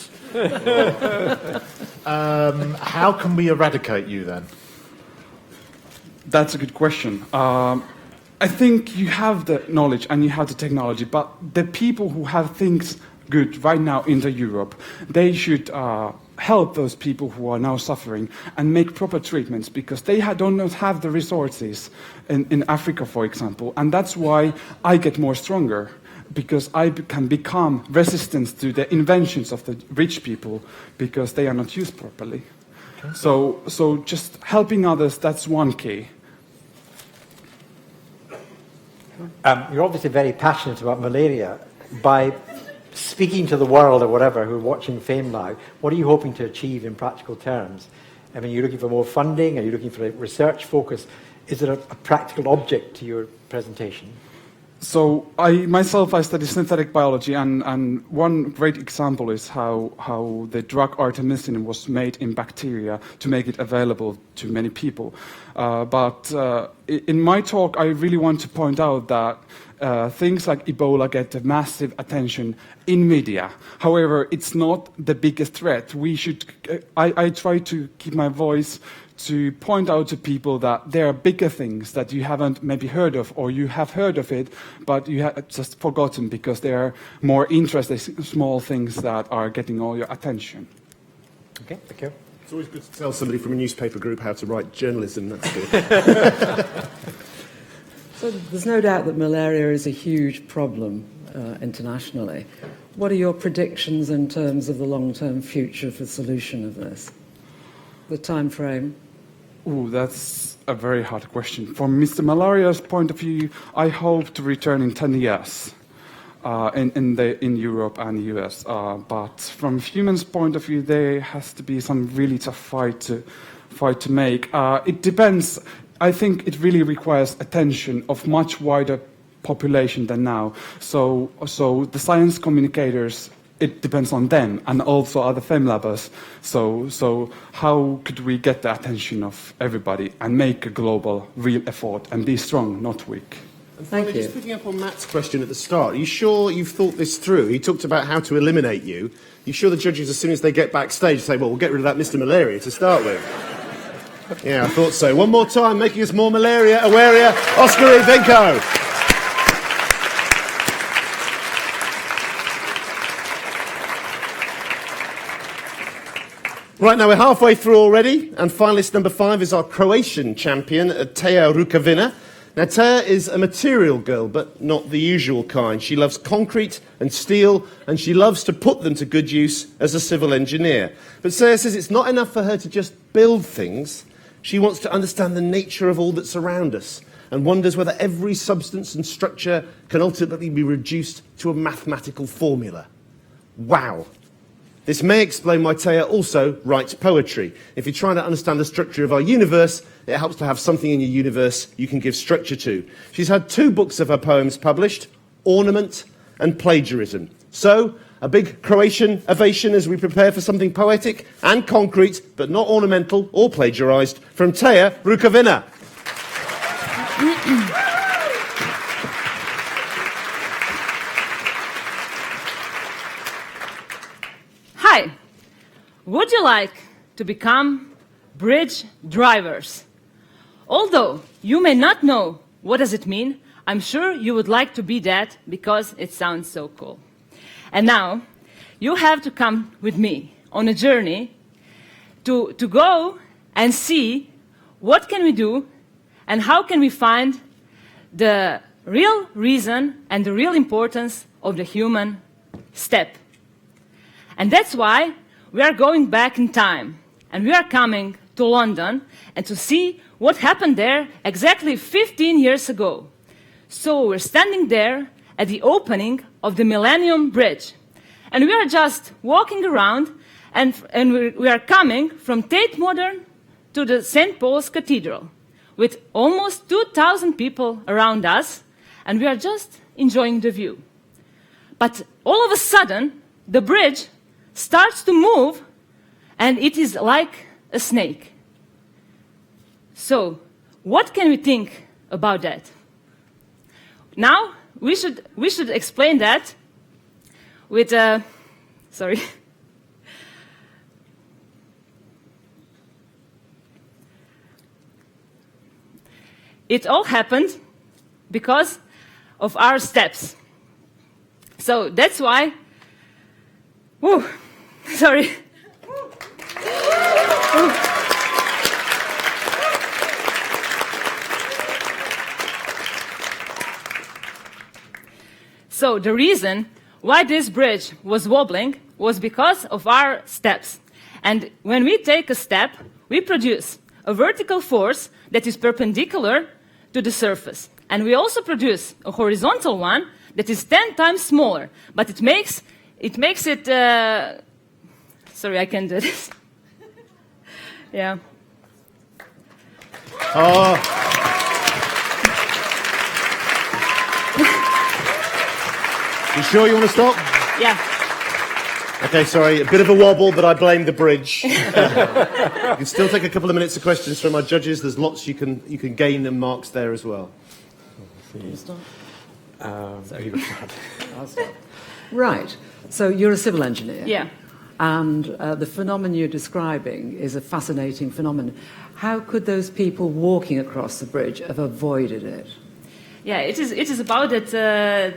How can we eradicate you then? That's a good question. I think you have the knowledge and you have the technology, but the people who have things good right now in Europe, they should help those people who are now suffering and make proper treatments, because they do not have the resources in Africa, for example. And that's why I get more stronger, because I can become resistant to the inventions of the rich people because they are not used properly. Okay. So just helping others, that's one key. You're obviously very passionate about malaria. By speaking to the world or whatever who are watching FameLab, what are you hoping to achieve in practical terms? I mean, are you looking for more funding? Are you looking for a research focus? Is there a practical object to your presentation? So I study synthetic biology, and one great example is how the drug artemisinin was made in bacteria to make it available to many people. But in my talk, I really want to point out that things like Ebola get massive attention in media. However, it's not the biggest threat. I try to keep my voice to point out to people that there are bigger things that you haven't maybe heard of, or you have heard of it, but you have just forgotten because there are more interesting small things that are getting all your attention. Okay, thank you. It's always good to tell somebody from a newspaper group how to write journalism. That's good. So there's no doubt that malaria is a huge problem internationally. What are your predictions in terms of the long-term future for the solution of this? The time frame? Ooh, that's a very hard question. From Mr. Malaria's point of view, I hope to return in 10 years in Europe and the US. But from humans' point of view, there has to be some really tough fight to make. It depends. I think it really requires attention of much wider population than now. So the science communicators, it depends on them, and also other FameLabers. So how could we get the attention of everybody and make a global real effort and be strong, not weak? And finally, just picking up on Matt's question at the start, are you sure you've thought this through? He talked about how to eliminate you. Are you sure the judges, as soon as they get backstage, say, well, we'll get rid of that Mr. Malaria to start with? Yeah, I thought so. One more time, making us more malaria-aware, Oscar E. Vinko. Right, now we're halfway through already, and finalist number 5 is our Croatian champion, Teja Rukavina. Now, Teja is a material girl, but not the usual kind. She loves concrete and steel, and she loves to put them to good use as a civil engineer. But Teja says it's not enough for her to just build things. She wants to understand the nature of all that's around us, and wonders whether every substance and structure can ultimately be reduced to a mathematical formula. Wow. This may explain why Teja also writes poetry. If you're trying to understand the structure of our universe, it helps to have something in your universe you can give structure to. She's had 2 books of her poems published, Ornament and Plagiarism. So, a big Croatian ovation as we prepare for something poetic and concrete, but not ornamental or plagiarized, from Teja Rukavina. Hi, would you like to become bridge drivers? Although you may not know what does it mean, I'm sure you would like to be that because it sounds so cool. And now you have to come with me on a journey to go and see what can we do and how can we find the real reason and the real importance of the human step. And that's why we are going back in time, and we are coming to London and to see what happened there exactly 15 years ago. So we're standing there at the opening of the Millennium Bridge, and we are just walking around, and we are coming from Tate Modern to the St. Paul's Cathedral, with almost 2,000 people around us, and we are just enjoying the view. But all of a sudden, the bridge starts to move, and it is like a snake. So, what can we think about that? Now, we should explain that with it all happened because of our steps. So that's why, sorry. So the reason why this bridge was wobbling was because of our steps. And when we take a step, we produce a vertical force that is perpendicular to the surface. And we also produce a horizontal one that is 10 times smaller, but it makes it, sorry, I can't do this. Yeah. You sure you want to stop? Yeah. Okay, sorry, a bit of a wobble, but I blame the bridge. You can still take a couple of minutes of questions from our judges. There's lots you can gain and marks there as well. I'll start. Right. So you're a civil engineer. Yeah. And the phenomenon you're describing is a fascinating phenomenon. How could those people walking across the bridge have avoided it? Yeah, it is about that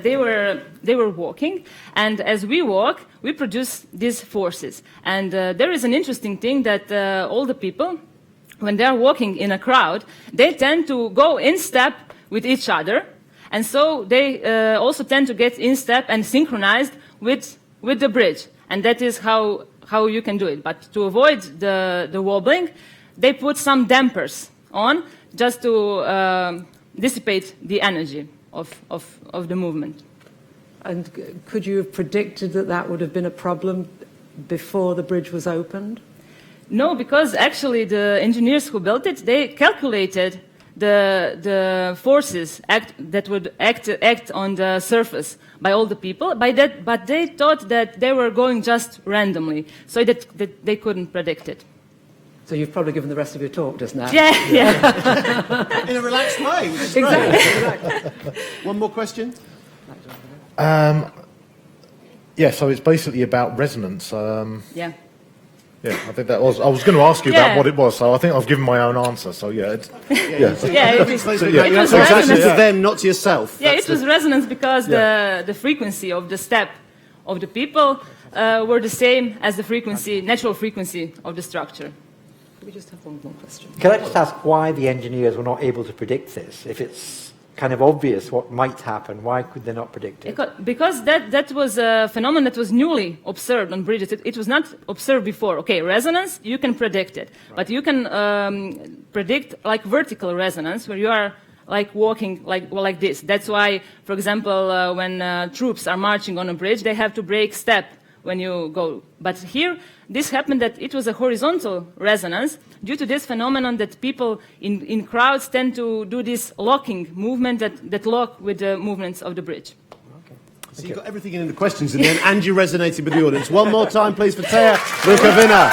they were walking, and as we walk, we produce these forces. And there is an interesting thing that all the people, when they are walking in a crowd, they tend to go in step with each other, and so they also tend to get in step and synchronized with the bridge. And that is how you can do it. But to avoid the wobbling, they put some dampers on just to dissipate the energy of the movement. And could you have predicted that that would have been a problem before the bridge was opened? No, because actually the engineers who built it, they calculated the forces that would act on the surface by all the people, but they thought that they were going just randomly, so that they couldn't predict it. So you've probably given the rest of your talk just now. Yeah. In a relaxed way, which is Exactly. great. One more question? Yeah, so it's basically about resonance. Yeah. Yeah, I think that was. I was going to ask you about what it was, so I think I've given my own answer. So yeah, Yeah, it was So you answer resonance. to them, not to yourself. Yeah, it was resonance because the frequency of the step of the people were the same as the natural frequency of the structure. We just have one more question. Can I just ask why the engineers were not able to predict this? If it's kind of obvious what might happen, why could they not predict it? Because that was a phenomenon that was newly observed on bridges. It was not observed before. Okay, resonance, you can predict it. Right. But you can predict like vertical resonance, where you are like walking like this. That's why, for example, when troops are marching on a bridge, they have to break step when you go. But here, this happened that it was a horizontal resonance due to this phenomenon that people in crowds tend to do this locking movement that lock with the movements of the bridge. Okay. So you got everything in the questions in the end, and you resonated with the audience. One more time, please, for Thea Rukavina.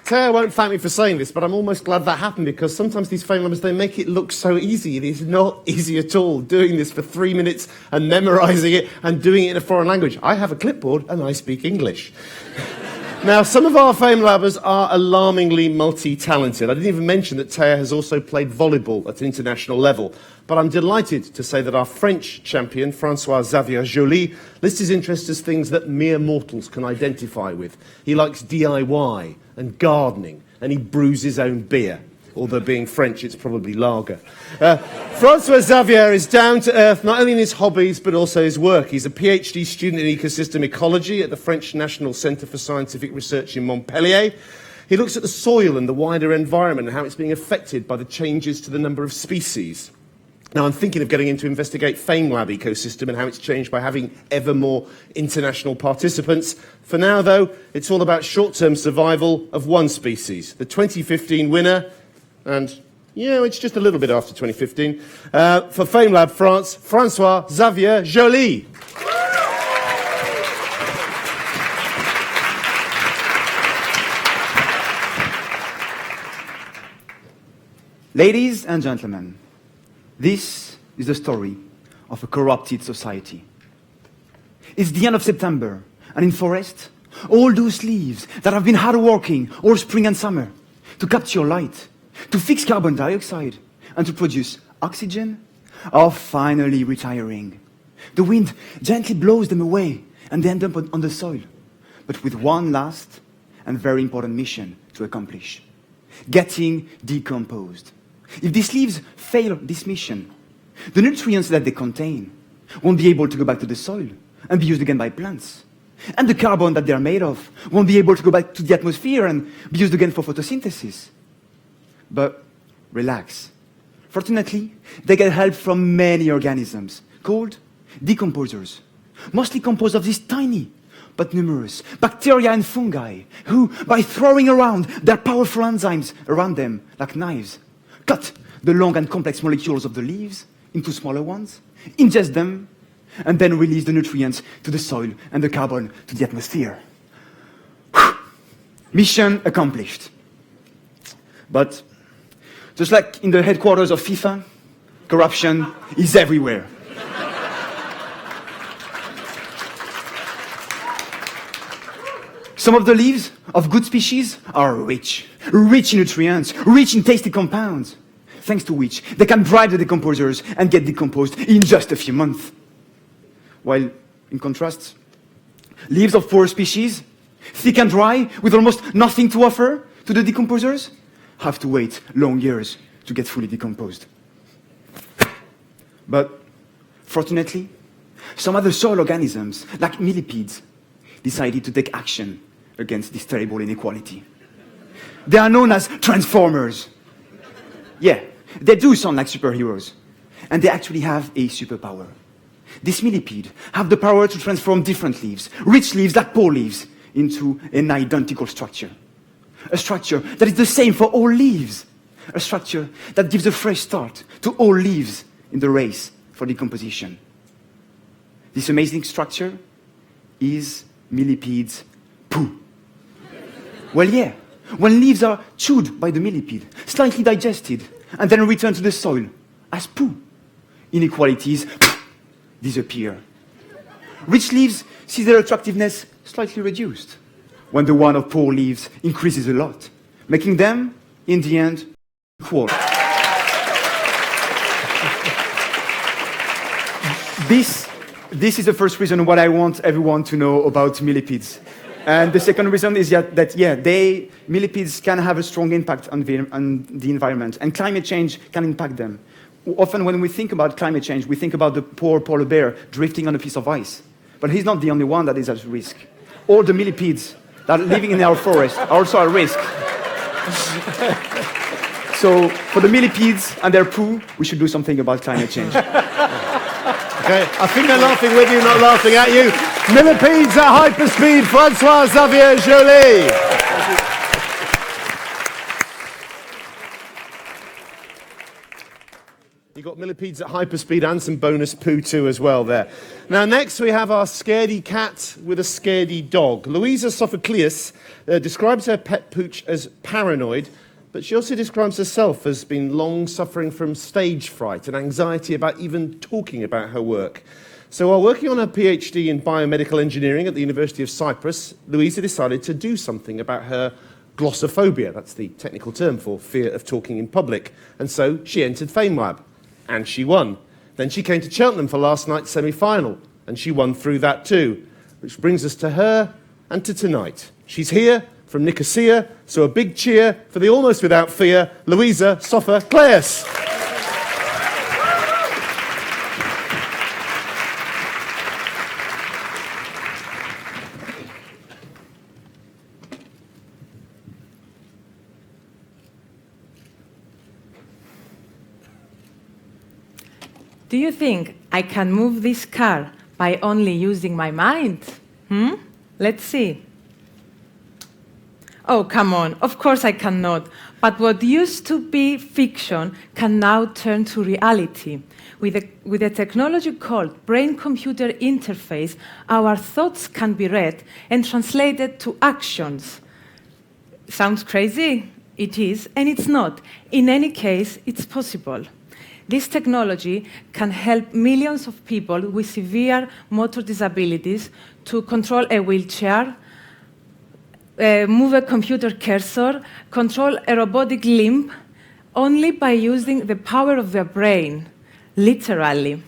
Thea won't thank me for saying this, but I'm almost glad that happened, because sometimes these FameLabs, they make it look so easy. It is not easy at all, doing this for 3 minutes and memorising it and doing it in a foreign language. I have a clipboard and I speak English. Now, some of our FameLabbers are alarmingly multi-talented. I didn't even mention that Thea has also played volleyball at international level. But I'm delighted to say that our French champion, Francois Joli, lists his interests as things that mere mortals can identify with. He likes DIY and gardening, and he brews his own beer. Although being French, it's probably lager. Francois Xavier is down to earth, not only in his hobbies, but also his work. He's a PhD student in ecosystem ecology at the French National Centre for Scientific Research in Montpellier. He looks at the soil and the wider environment and how it's being affected by the changes to the number of species. Now, I'm thinking of getting him to investigate FameLab ecosystem and how it's changed by having ever more international participants. For now, though, it's all about short-term survival of one species. The 2015 winner, and, it's just a little bit after 2015, for FameLab France, Francois Xavier Joli. Ladies and gentlemen, this is the story of a corrupted society. It's the end of September, and in forest, all those leaves that have been hard working all spring and summer to capture light, to fix carbon dioxide, and to produce oxygen are finally retiring. The wind gently blows them away, and they end up on the soil, but with one last and very important mission to accomplish: getting decomposed. If these leaves fail this mission, the nutrients that they contain won't be able to go back to the soil and be used again by plants. And the carbon that they're made of won't be able to go back to the atmosphere and be used again for photosynthesis. But relax. Fortunately, they get help from many organisms called decomposers, mostly composed of these tiny but numerous bacteria and fungi who, by throwing around their powerful enzymes around them like knives, cut the long and complex molecules of the leaves into smaller ones, ingest them, and then release the nutrients to the soil and the carbon to the atmosphere. Mission accomplished. But just like in the headquarters of FIFA, corruption is everywhere. Some of the leaves of good species are rich in nutrients, rich in tasty compounds, thanks to which they can bribe the decomposers and get decomposed in just a few months. While, in contrast, leaves of poor species, thick and dry, with almost nothing to offer to the decomposers, have to wait long years to get fully decomposed. But, fortunately, some other soil organisms, like millipedes, decided to take action against this terrible inequality. They are known as transformers. Yeah, they do sound like superheroes, and they actually have a superpower. This millipede have the power to transform different leaves, rich leaves like poor leaves, into an identical structure. A structure that is the same for all leaves. A structure that gives a fresh start to all leaves in the race for decomposition. This amazing structure is millipedes' poo. Well, yeah, when leaves are chewed by the millipede, slightly digested, and then returned to the soil as poo, inequalities disappear. Rich leaves see their attractiveness slightly reduced, when the one of poor leaves increases a lot, making them, in the end, equal. This is the first reason what I want everyone to know about millipedes. And the second reason is that millipedes can have a strong impact on the environment, and climate change can impact them. Often when we think about climate change, we think about the poor polar bear drifting on a piece of ice. But he's not the only one that is at risk. All the millipedes that are living in our forest are also at risk. So for the millipedes and their poo, we should do something about climate change. Okay, I think they're laughing with you, not laughing at you. Millipedes at hyperspeed, Francois Joli. You got millipedes at hyperspeed and some bonus poo too as well there. Now next we have our scaredy cat with a scaredy dog. Louisa Sophocleus describes her pet pooch as paranoid, but she also describes herself as being long suffering from stage fright and anxiety about even talking about her work. So while working on her PhD in biomedical engineering at the University of Cyprus, Louisa decided to do something about her glossophobia. That's the technical term for fear of talking in public. And so she entered FameLab. And she won. Then she came to Cheltenham for last night's semi-final, and she won through that too, which brings us to her and to tonight. She's here from Nicosia, so a big cheer for the almost without fear, Louisa Sophocleus. Do you think I can move this car by only using my mind? Let's see. Oh, come on. Of course I cannot. But what used to be fiction can now turn to reality. With a technology called brain-computer interface, our thoughts can be read and translated to actions. Sounds crazy? It is, and it's not. In any case, it's possible. This technology can help millions of people with severe motor disabilities to control a wheelchair, move a computer cursor, control a robotic limb, only by using the power of their brain, literally.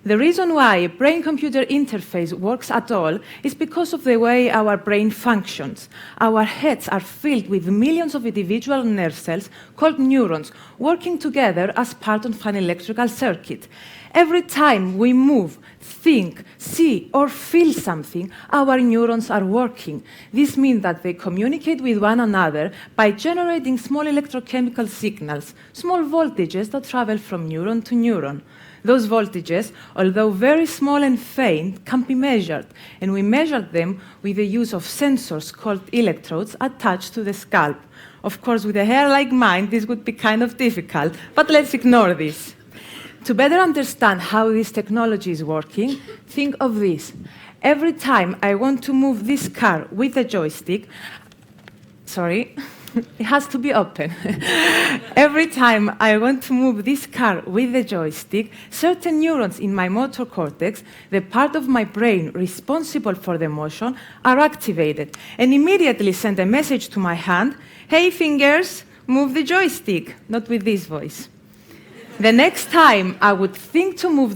The reason why a brain-computer interface works at all is because of the way our brain functions. Our heads are filled with millions of individual nerve cells called neurons, working together as part of an electrical circuit. Every time we move, think, see, or feel something, our neurons are working. This means that they communicate with one another by generating small electrochemical signals, small voltages that travel from neuron to neuron. Those voltages, although very small and faint, can be measured, and we measured them with the use of sensors called electrodes attached to the scalp. Of course, with a hair like mine, this would be kind of difficult, but let's ignore this. To better understand how this technology is working, think of this. Every time I want to move this car with a joystick, it has to be open. Every time I want to move this car with the joystick, certain neurons in my motor cortex, the part of my brain responsible for the motion, are activated and immediately send a message to my hand, "Hey fingers, move the joystick," not with this voice. The next time I would think to move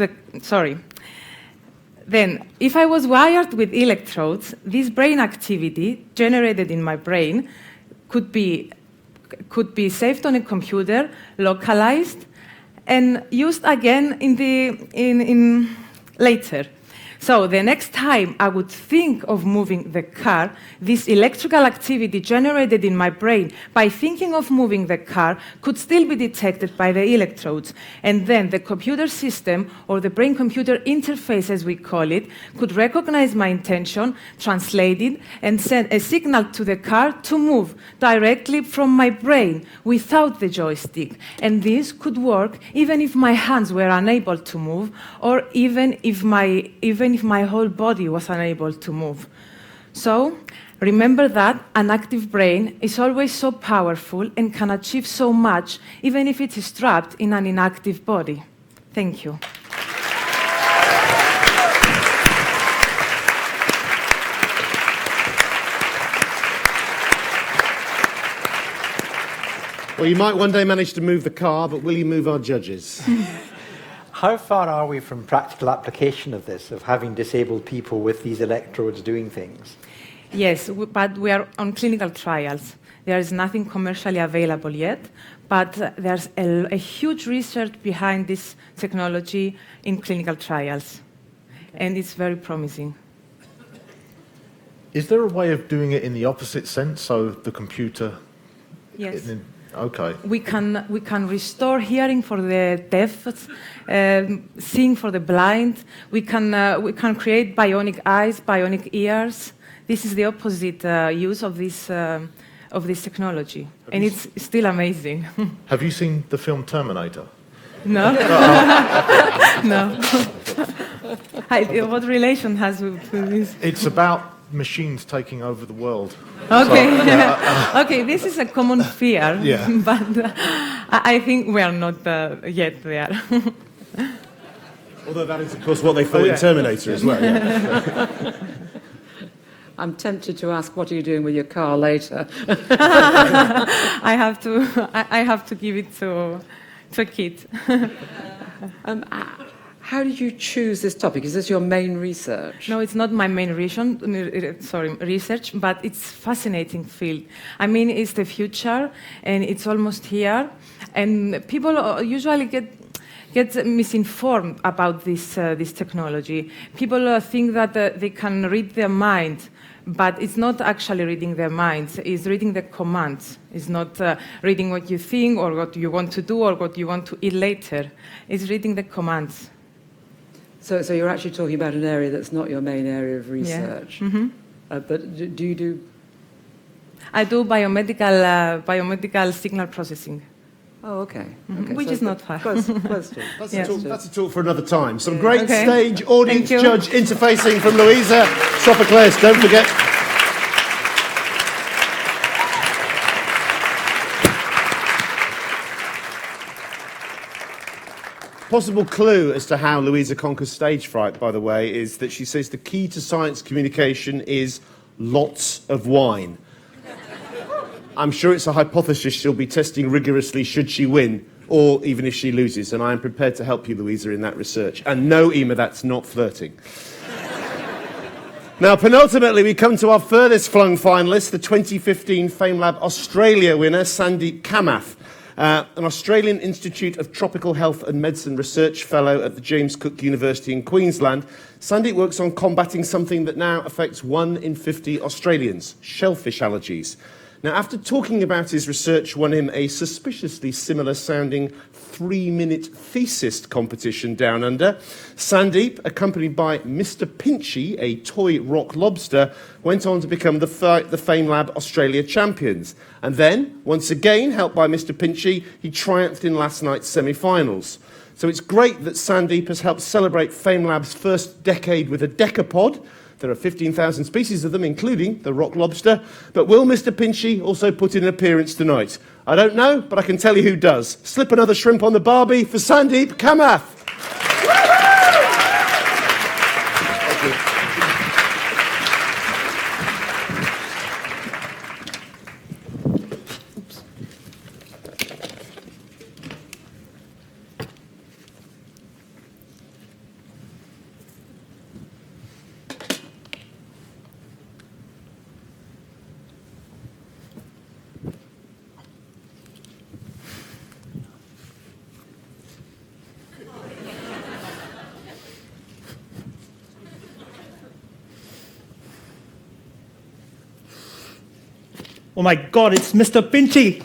then if I was wired with electrodes, this brain activity generated in my brain could be saved on a computer, localized, and used again later. So the next time I would think of moving the car, this electrical activity generated in my brain by thinking of moving the car could still be detected by the electrodes. And then the computer system, or the brain-computer interface as we call it, could recognize my intention, translate it, and send a signal to the car to move directly from my brain without the joystick. And this could work even if my hands were unable to move, or even if my whole body was unable to move. So, remember that an active brain is always so powerful and can achieve so much, even if it is trapped in an inactive body. Thank you. Well, you might one day manage to move the car, but will you move our judges? How far are we from practical application of this, of having disabled people with these electrodes doing things? Yes, but we are on clinical trials. There is nothing commercially available yet, but there's a huge research behind this technology in clinical trials, and it's very promising. Is there a way of doing it in the opposite sense, so the computer... Yes. Okay. We can restore hearing for the deaf, seeing for the blind. We can create bionic eyes, bionic ears. This is the opposite use of this technology, and it's still amazing. Have you seen the film Terminator? No. No. What relation has with this? It's about machines taking over the world. Okay. So, okay, this is a common fear, yeah. But I think we are not yet there. Although that is, of course, what they thought in Terminator as well. Yeah. I'm tempted to ask, what are you doing with your car later? I have to give it to a kid. How did you choose this topic? Is this your main research? No, it's not my main research, but it's a fascinating field. I mean, it's the future, and it's almost here. And people usually get misinformed about this technology. People think that they can read their mind, but it's not actually reading their minds. It's reading the commands. It's not reading what you think or what you want to do or what you want to eat later. It's reading the commands. So you're actually talking about an area that's not your main area of research. Yeah. Mm-hmm. But do you do... I do biomedical signal processing. Oh, okay. Mm-hmm. Okay. Which is not far. Close to. That's a talk for another time. Some great stage audience judge interfacing from Louisa Sophocleus. Don't forget... possible clue as to how Louisa conquers stage fright, by the way, is that she says the key to science communication is lots of wine. I'm sure it's a hypothesis she'll be testing rigorously should she win, or even if she loses, and I am prepared to help you, Louisa, in that research. And no, Ema, that's not flirting. Now, penultimately, we come to our furthest flung finalist, the 2015 FameLab Australia winner, Sandip Koth, an Australian Institute of Tropical Health and Medicine Research Fellow at the James Cook University in Queensland. Sandip works on combating something that now affects 1 in 50 Australians, shellfish allergies. Now, after talking about his research won him a suspiciously similar-sounding 3-minute thesis competition down under, Sandip, accompanied by Mr. Pinchy, a toy rock lobster, went on to become the FameLab Australia champions. And then, once again, helped by Mr. Pinchy, he triumphed in last night's semi-finals. So it's great that Sandip has helped celebrate FameLab's first decade with a decapod. There are 15,000 species of them, including the rock lobster. But will Mr. Pinchy also put in an appearance tonight? I don't know, but I can tell you who does. Slip another shrimp on the barbie for Sandip Koth. Oh my God, it's Mr. Pinchy.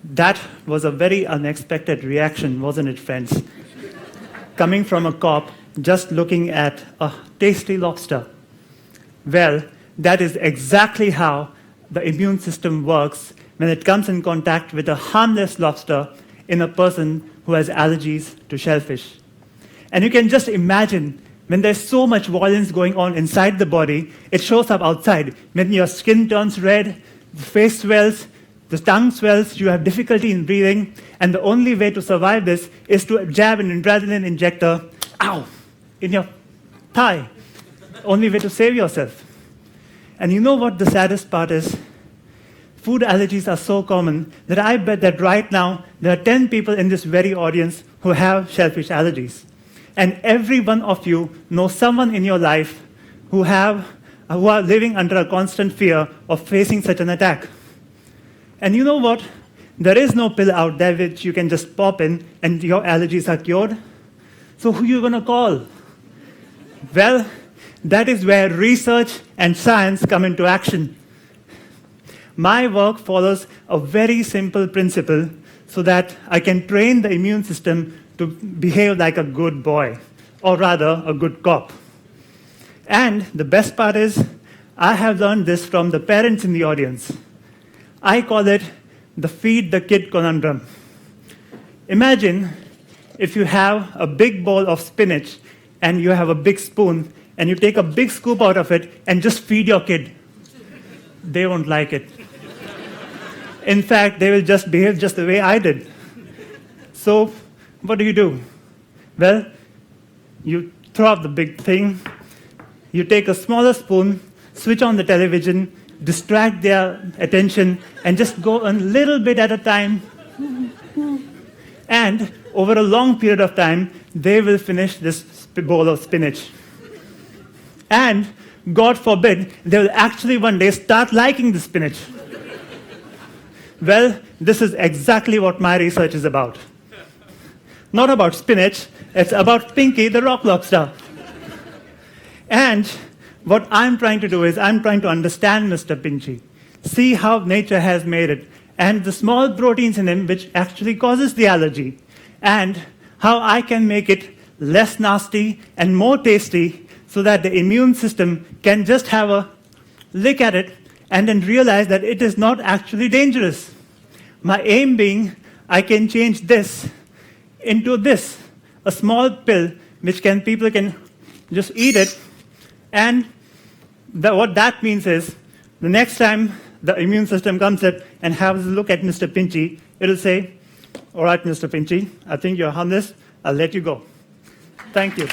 That was a very unexpected reaction, wasn't it, friends? Coming from a cop just looking at a tasty lobster. Well, that is exactly how the immune system works when it comes in contact with a harmless lobster in a person who has allergies to shellfish. And you can just imagine when there's so much violence going on inside the body, it shows up outside. When your skin turns red, the face swells, the tongue swells, you have difficulty in breathing, and the only way to survive this is to jab an adrenaline injector, ow, in your thigh. Only way to save yourself. And you know what the saddest part is? Food allergies are so common that I bet that right now there are 10 people in this very audience who have shellfish allergies. And every one of you knows someone in your life who are living under a constant fear of facing such an attack. And you know what? There is no pill out there which you can just pop in and your allergies are cured. So who are you going to call? Well, that is where research and science come into action. My work follows a very simple principle so that I can train the immune system to behave like a good boy, or rather, a good cop. And the best part is, I have learned this from the parents in the audience. I call it the feed the kid conundrum. Imagine if you have a big bowl of spinach and you have a big spoon and you take a big scoop out of it and just feed your kid. They won't like it. In fact, they will just behave just the way I did. So, what do? Well, you throw out the big thing, you take a smaller spoon, switch on the television, distract their attention, and just go a little bit at a time. And over a long period of time, they will finish this bowl of spinach. And, God forbid, they will actually one day start liking the spinach. Well, this is exactly what my research is about. Not about spinach, it's about Pinky the rock lobster. And what I'm trying to do is I'm trying to understand Mr. Pinchy, see how nature has made it, and the small proteins in him which actually causes the allergy, and how I can make it less nasty and more tasty so that the immune system can just have a lick at it and then realize that it is not actually dangerous. My aim being, I can change this into this, a small pill which people can just eat it, and what that means is the next time the immune system comes in and has a look at Mr. Pinchy, it'll say, all right, Mr. Pinchy, I think you're harmless. I'll let you go. Thank you.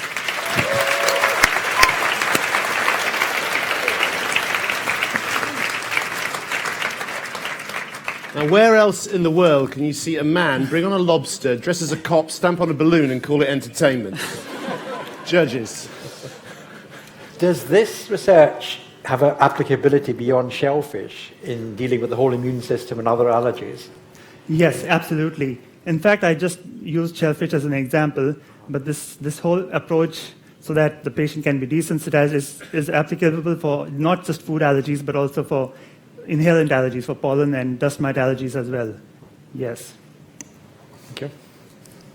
Now, where else in the world can you see a man bring on a lobster, dress as a cop, stamp on a balloon and call it entertainment? Judges. Does this research have an applicability beyond shellfish in dealing with the whole immune system and other allergies? Yes, absolutely. In fact, I just used shellfish as an example, but this whole approach so that the patient can be desensitized is applicable for not just food allergies, but also for inhalant allergies, for pollen and dust mite allergies as well. Yes. Okay.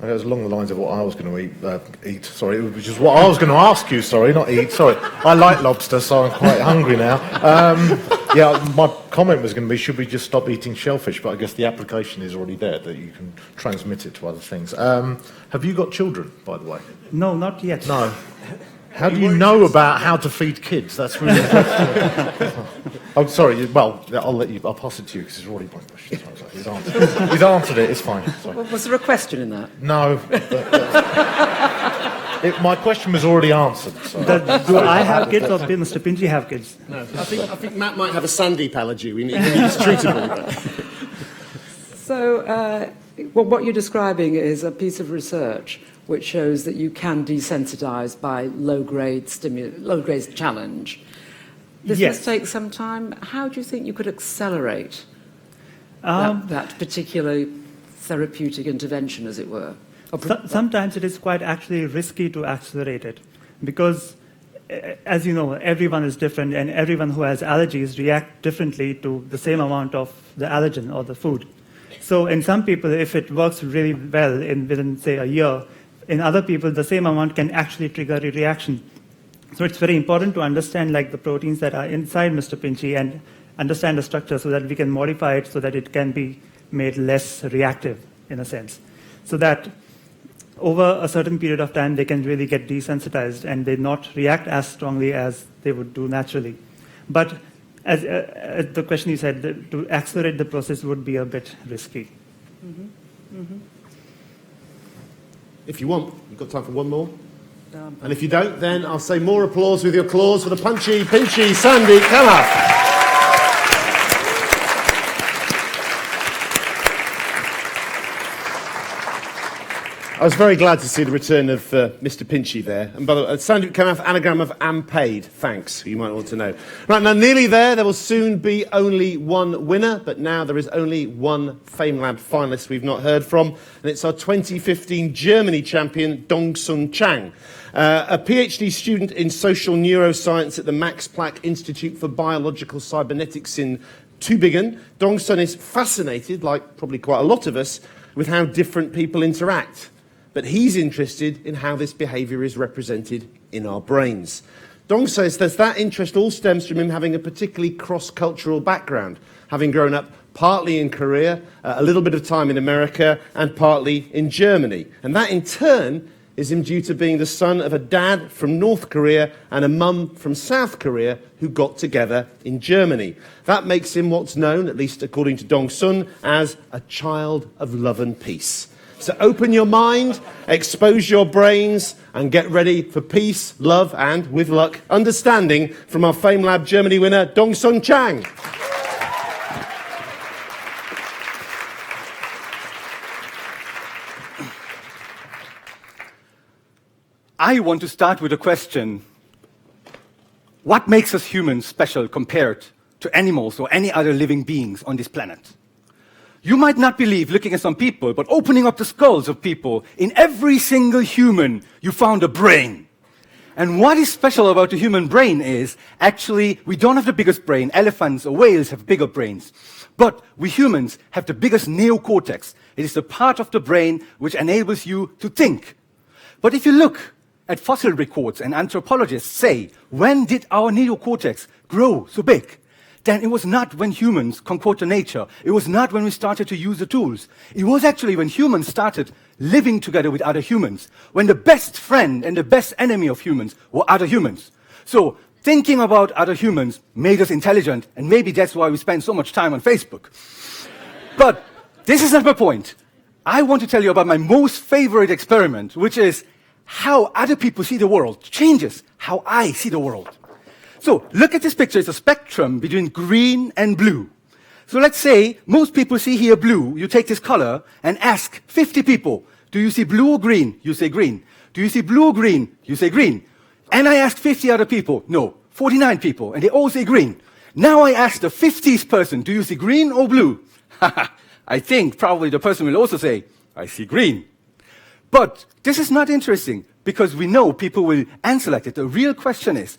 It was along the lines of what I was going to eat, sorry, which is what I was going to ask you, sorry, not eat, sorry. I like lobster, so I'm quite hungry now. Yeah, my comment was going to be, should we just stop eating shellfish? But I guess the application is already there, that you can transmit it to other things. Have you got children, by the way? No, not yet. No. How do you know about how to feed kids? That's really interesting. I'm sorry, well, I'll pass it to you because it's already my question. He's answered it, it's fine. Well, was there a question in that? No. My question was already answered. So. Do I have kids or did Mr. Pinchy have kids? No. I think Matt might have a Sandip allergy. It's treatable. So, what you're describing is a piece of research which shows that you can desensitize by low-grade challenge. This must take some time. How do you think you could accelerate that particular therapeutic intervention, as it were? Sometimes it is quite actually risky to accelerate it because, as you know, everyone is different and everyone who has allergies react differently to the same amount of the allergen or the food. So in some people, if it works really well within, say, a year, in other people, the same amount can actually trigger a reaction. So it's very important to understand like the proteins that are inside Mr. Pinchy and understand the structure so that we can modify it so that it can be made less reactive in a sense. So that over a certain period of time, they can really get desensitized and they not react as strongly as they would do naturally. But as the question you said, to accelerate the process would be a bit risky. Mm-hmm. Mm-hmm. If you want, you've got time for one more. And if you don't, then I'll say more applause with your claws for the punchy, pinchy Sandip Koth. I was very glad to see the return of Mr. Pinchy there. And by the way, Sandip Koth, anagram of am paid. Thanks, you might want to know. Right, now nearly there. There will soon be only one winner, but now there is only one FameLab finalist we've not heard from, and it's our 2015 Germany champion, Dongsun Chang. A PhD student in social neuroscience at the Max Planck Institute for Biological Cybernetics in Tübingen, Dongsun is fascinated, like probably quite a lot of us, with how different people interact. But he's interested in how this behaviour is represented in our brains. Dong says that interest all stems from him having a particularly cross-cultural background, having grown up partly in Korea, a little bit of time in America, and partly in Germany. And that, in turn, is him due to being the son of a dad from North Korea and a mum from South Korea who got together in Germany. That makes him what's known, at least according to Dongsun, as a child of love and peace. So open your mind, expose your brains, and get ready for peace, love, and, with luck, understanding from our FameLab Germany winner, Dongsun Chang. I want to start with a question. What makes us humans special compared to animals or any other living beings on this planet? You might not believe, looking at some people, but opening up the skulls of people, in every single human, you found a brain. And what is special about the human brain is, actually, we don't have the biggest brain. Elephants or whales have bigger brains. But we humans have the biggest neocortex. It is the part of the brain which enables you to think. But if you look at fossil records, and anthropologists say, when did our neocortex grow so big? Then it was not when humans conquered nature. It was not when we started to use the tools. It was actually when humans started living together with other humans, when the best friend and the best enemy of humans were other humans. So thinking about other humans made us intelligent, and maybe that's why we spend so much time on Facebook. But this is not my point. I want to tell you about my most favorite experiment, which is how other people see the world changes how I see the world. So look at this picture. It's a spectrum between green and blue. So let's say most people see here blue. You take this color and ask 50 people, do you see blue or green? You say green. Do you see blue or green? You say green. And I ask 50 other people, no, 49 people, and they all say green. Now I ask the 50th person, do you see green or blue? I think probably the person will also say, I see green. But this is not interesting because we know people will answer like that. The real question is,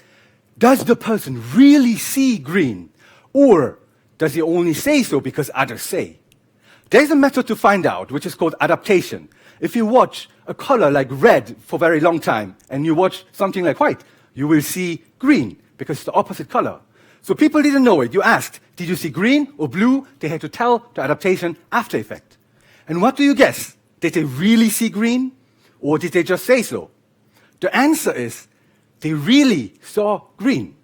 does the person really see green? Or does he only say so because others say? There's a method to find out, which is called adaptation. If you watch a color like red for a very long time, and you watch something like white, you will see green, because it's the opposite color. So people didn't know it. You asked, did you see green or blue? They had to tell the adaptation after effect. And what do you guess? Did they really see green? Or did they just say so? The answer is, they really saw green.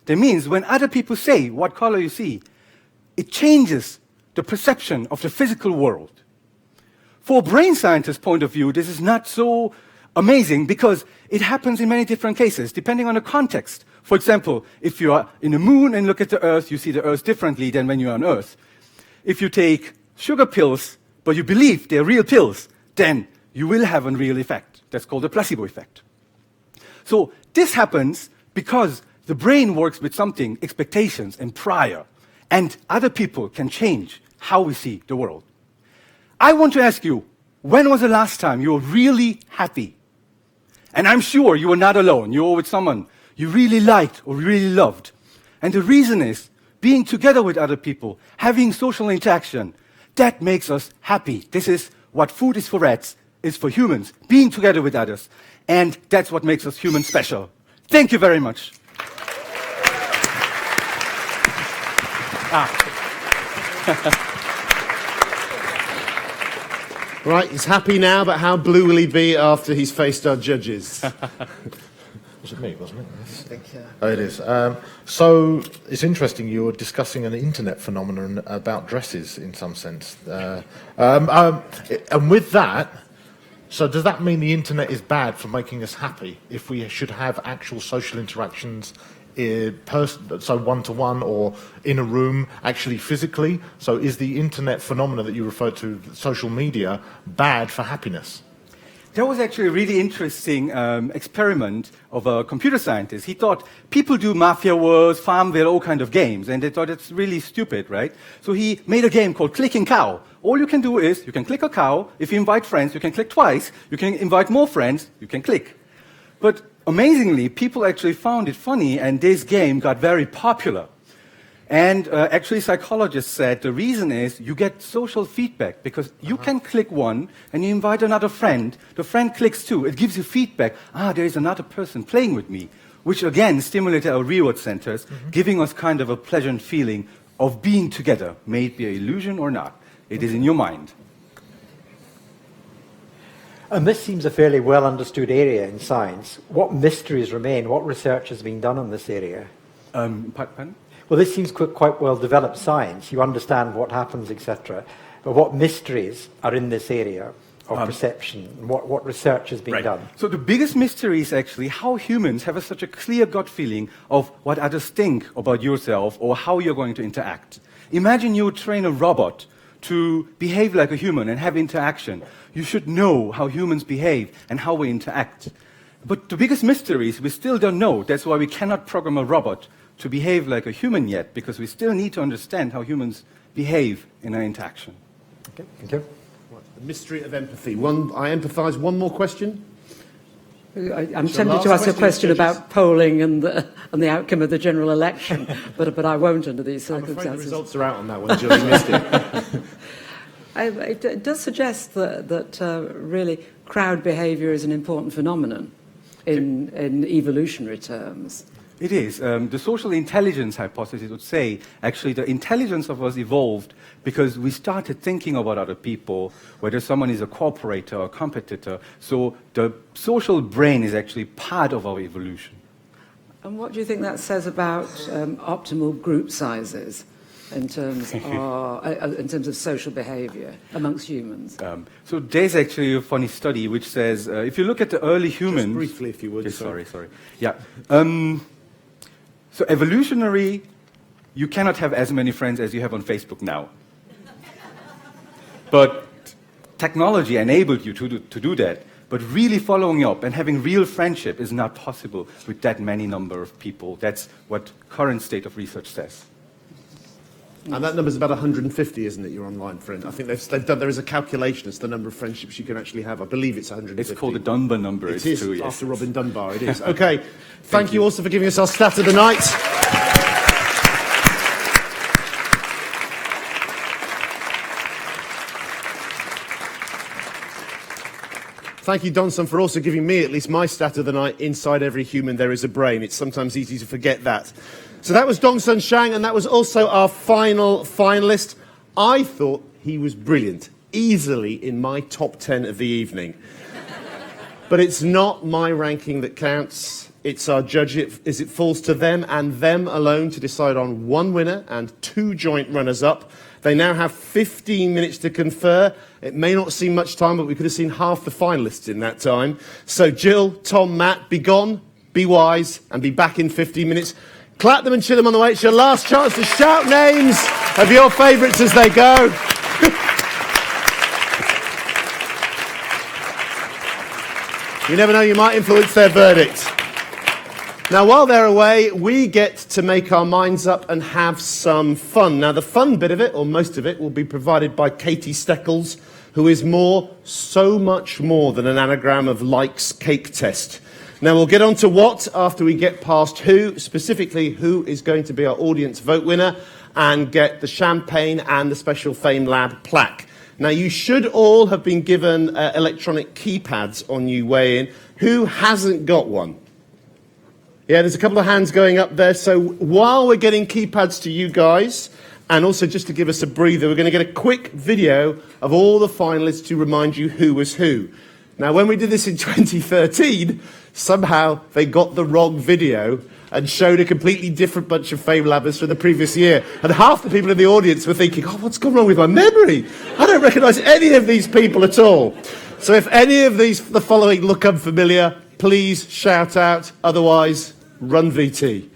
That means when other people say what color you see, it changes the perception of the physical world. For a brain scientist's point of view, this is not so amazing because it happens in many different cases, depending on the context. For example, if you are in the moon and look at the Earth, you see the Earth differently than when you're on Earth. If you take sugar pills, but you believe they're real pills, then you will have a real effect. That's called a placebo effect. So this happens because the brain works with something, expectations and prior, and other people can change how we see the world. I want to ask you, when was the last time you were really happy? And I'm sure you were not alone. You were with someone you really liked or really loved. And the reason is, being together with other people, having social interaction, that makes us happy. This is what food is for rats, is for humans, being together with others. And that's what makes us humans special. Thank you very much. Right, he's happy now, but how blue will he be after he's faced our judges? Was it me, wasn't it? Yes. I think, yeah. Oh, it is. So it's interesting you were discussing an internet phenomenon about dresses in some sense. And with that, so does that mean the internet is bad for making us happy if we should have actual social interactions so one-to-one or in a room, actually physically? So is the internet phenomena that you referred to, social media, bad for happiness? There was actually a really interesting experiment of a computer scientist. He thought people do Mafia Wars, Farmville, all kind of games, and they thought it's really stupid, right? So he made a game called Clicking Cow. All you can do is, you can click a cow, if you invite friends, you can click twice, you can invite more friends, you can click. But amazingly, people actually found it funny, and this game got very popular. And actually, psychologists said the reason is you get social feedback, because you can click one, and you invite another friend, the friend clicks too, it gives you feedback, there is another person playing with me, which again stimulated our reward centers, giving us kind of a pleasant feeling of being together, may it be an illusion or not. It is in your mind. And this seems a fairly well understood area in science. What mysteries remain? What research has been done on this area? Pardon? Well, this seems quite well developed science. You understand what happens, etc. But what mysteries are in this area of perception? What research has been done? So the biggest mystery is actually how humans have such a clear gut feeling of what others think about yourself or how you're going to interact. Imagine you train a robot to behave like a human and have interaction. You should know how humans behave and how we interact. But the biggest mystery is we still don't know. That's why we cannot program a robot to behave like a human yet, because we still need to understand how humans behave in our interaction. Okay, thank you. The mystery of empathy. I empathise. One more question? I'm tempted to ask a question about polling and the outcome of the general election, but I won't under these circumstances. I'm afraid the results are out on that one, Julie missed it. It does suggest that really crowd behaviour is an important phenomenon in evolutionary terms. It is. The social intelligence hypothesis would say, actually, the intelligence of us evolved because we started thinking about other people, whether someone is a cooperator or a competitor. So the social brain is actually part of our evolution. And what do you think that says about optimal group sizes in terms of social behaviour amongst humans? So there's actually a funny study which says if you look at the early humans... Just briefly, if you would. Sorry. Yeah. So evolutionary, you cannot have as many friends as you have on Facebook now. But technology enabled you to do that. But really following up and having real friendship is not possible with that many number of people. That's what current state of research says. And that number's about 150, isn't it, your online friend? I think they've done, there is a calculation as to the number of friendships you can actually have. I believe it's 150. It's called the Dunbar number. It is, true, yes. after Robin Dunbar, it is. Okay, thank you also for giving us our stat of the night. Thank you, Donson, for also giving me at least my stat of the night. Inside every human there is a brain. It's sometimes easy to forget that. So that was Dongsun Chang, and that was also our final finalist. I thought he was brilliant, easily in my top 10 of the evening. But it's not my ranking that counts. It's our judge, as it falls to them and them alone to decide on one winner and two joint runners-up. They now have 15 minutes to confer. It may not seem much time, but we could have seen half the finalists in that time. So Jill, Tom, Matt, be gone, be wise, and be back in 15 minutes. Clap them and chill them on the way. It's your last chance to shout names of your favourites as they go. You never know, you might influence their verdict. Now, while they're away, we get to make our minds up and have some fun. Now, the fun bit of it, or most of it, will be provided by Katie Steckles, who is so much more than an anagram of likes cake test. Now, we'll get on to what after we get past who, specifically who is going to be our audience vote winner, and get the champagne and the special FameLab plaque. Now, you should all have been given electronic keypads on your way in. Who hasn't got one? Yeah, there's a couple of hands going up there. So while we're getting keypads to you guys, and also just to give us a breather, we're going to get a quick video of all the finalists to remind you who was who. Now, when we did this in 2013, somehow they got the wrong video and showed a completely different bunch of FameLabbers from the previous year. And half the people in the audience were thinking, oh, what's gone wrong with my memory? I don't recognise any of these people at all. So if any of the following look unfamiliar, please shout out. Otherwise, run VT.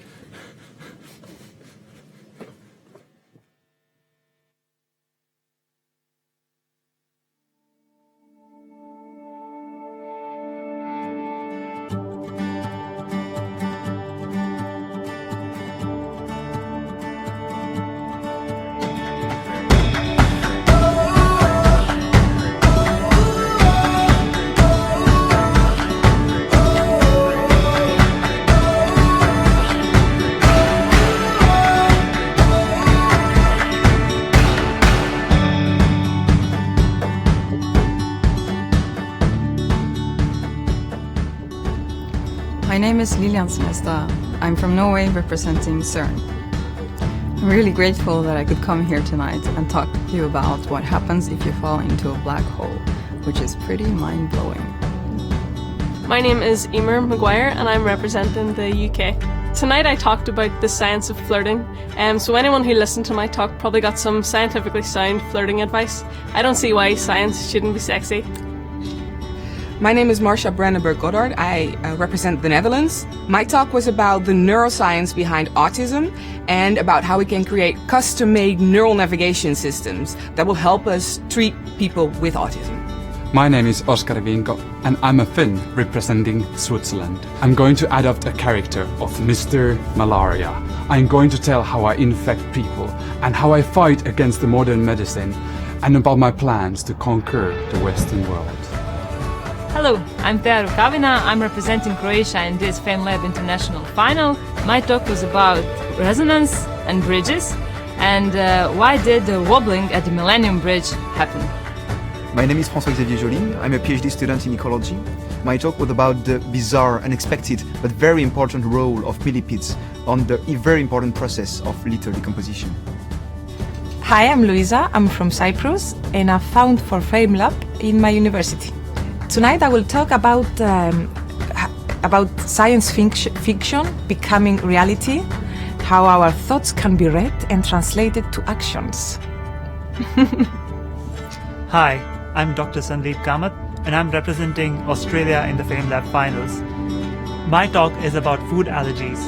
My name is Lillian Simester. I'm from Norway, representing CERN. I'm really grateful that I could come here tonight and talk to you about what happens if you fall into a black hole, which is pretty mind-blowing. My name is Ema Maguire and I'm representing the UK. Tonight I talked about the science of flirting, so anyone who listened to my talk probably got some scientifically sound flirting advice. I don't see why science shouldn't be sexy. My name is Marcia Godard. I represent the Netherlands. My talk was about the neuroscience behind autism and about how we can create custom-made neural navigation systems that will help us treat people with autism. My name is Vinko, and I'm a Finn representing Switzerland. I'm going to adopt a character of Mr. Malaria. I'm going to tell how I infect people and how I fight against the modern medicine and about my plans to conquer the Western world. Hello, I'm Rukavina. I'm representing Croatia in this FameLab International Final. My talk was about resonance and bridges, and why did the wobbling at the Millennium Bridge happen. My name is Francois Joli. I'm a PhD student in ecology. My talk was about the bizarre, unexpected, but very important role of millipedes on the very important process of litter decomposition. Hi, I'm Louisa. I'm from Cyprus, and I found for FameLab in my university. Tonight I will talk about about science fiction becoming reality, how our thoughts can be read and translated to actions. Hi, I'm Dr. Sandip Koth, and I'm representing Australia in the FameLab finals. My talk is about food allergies,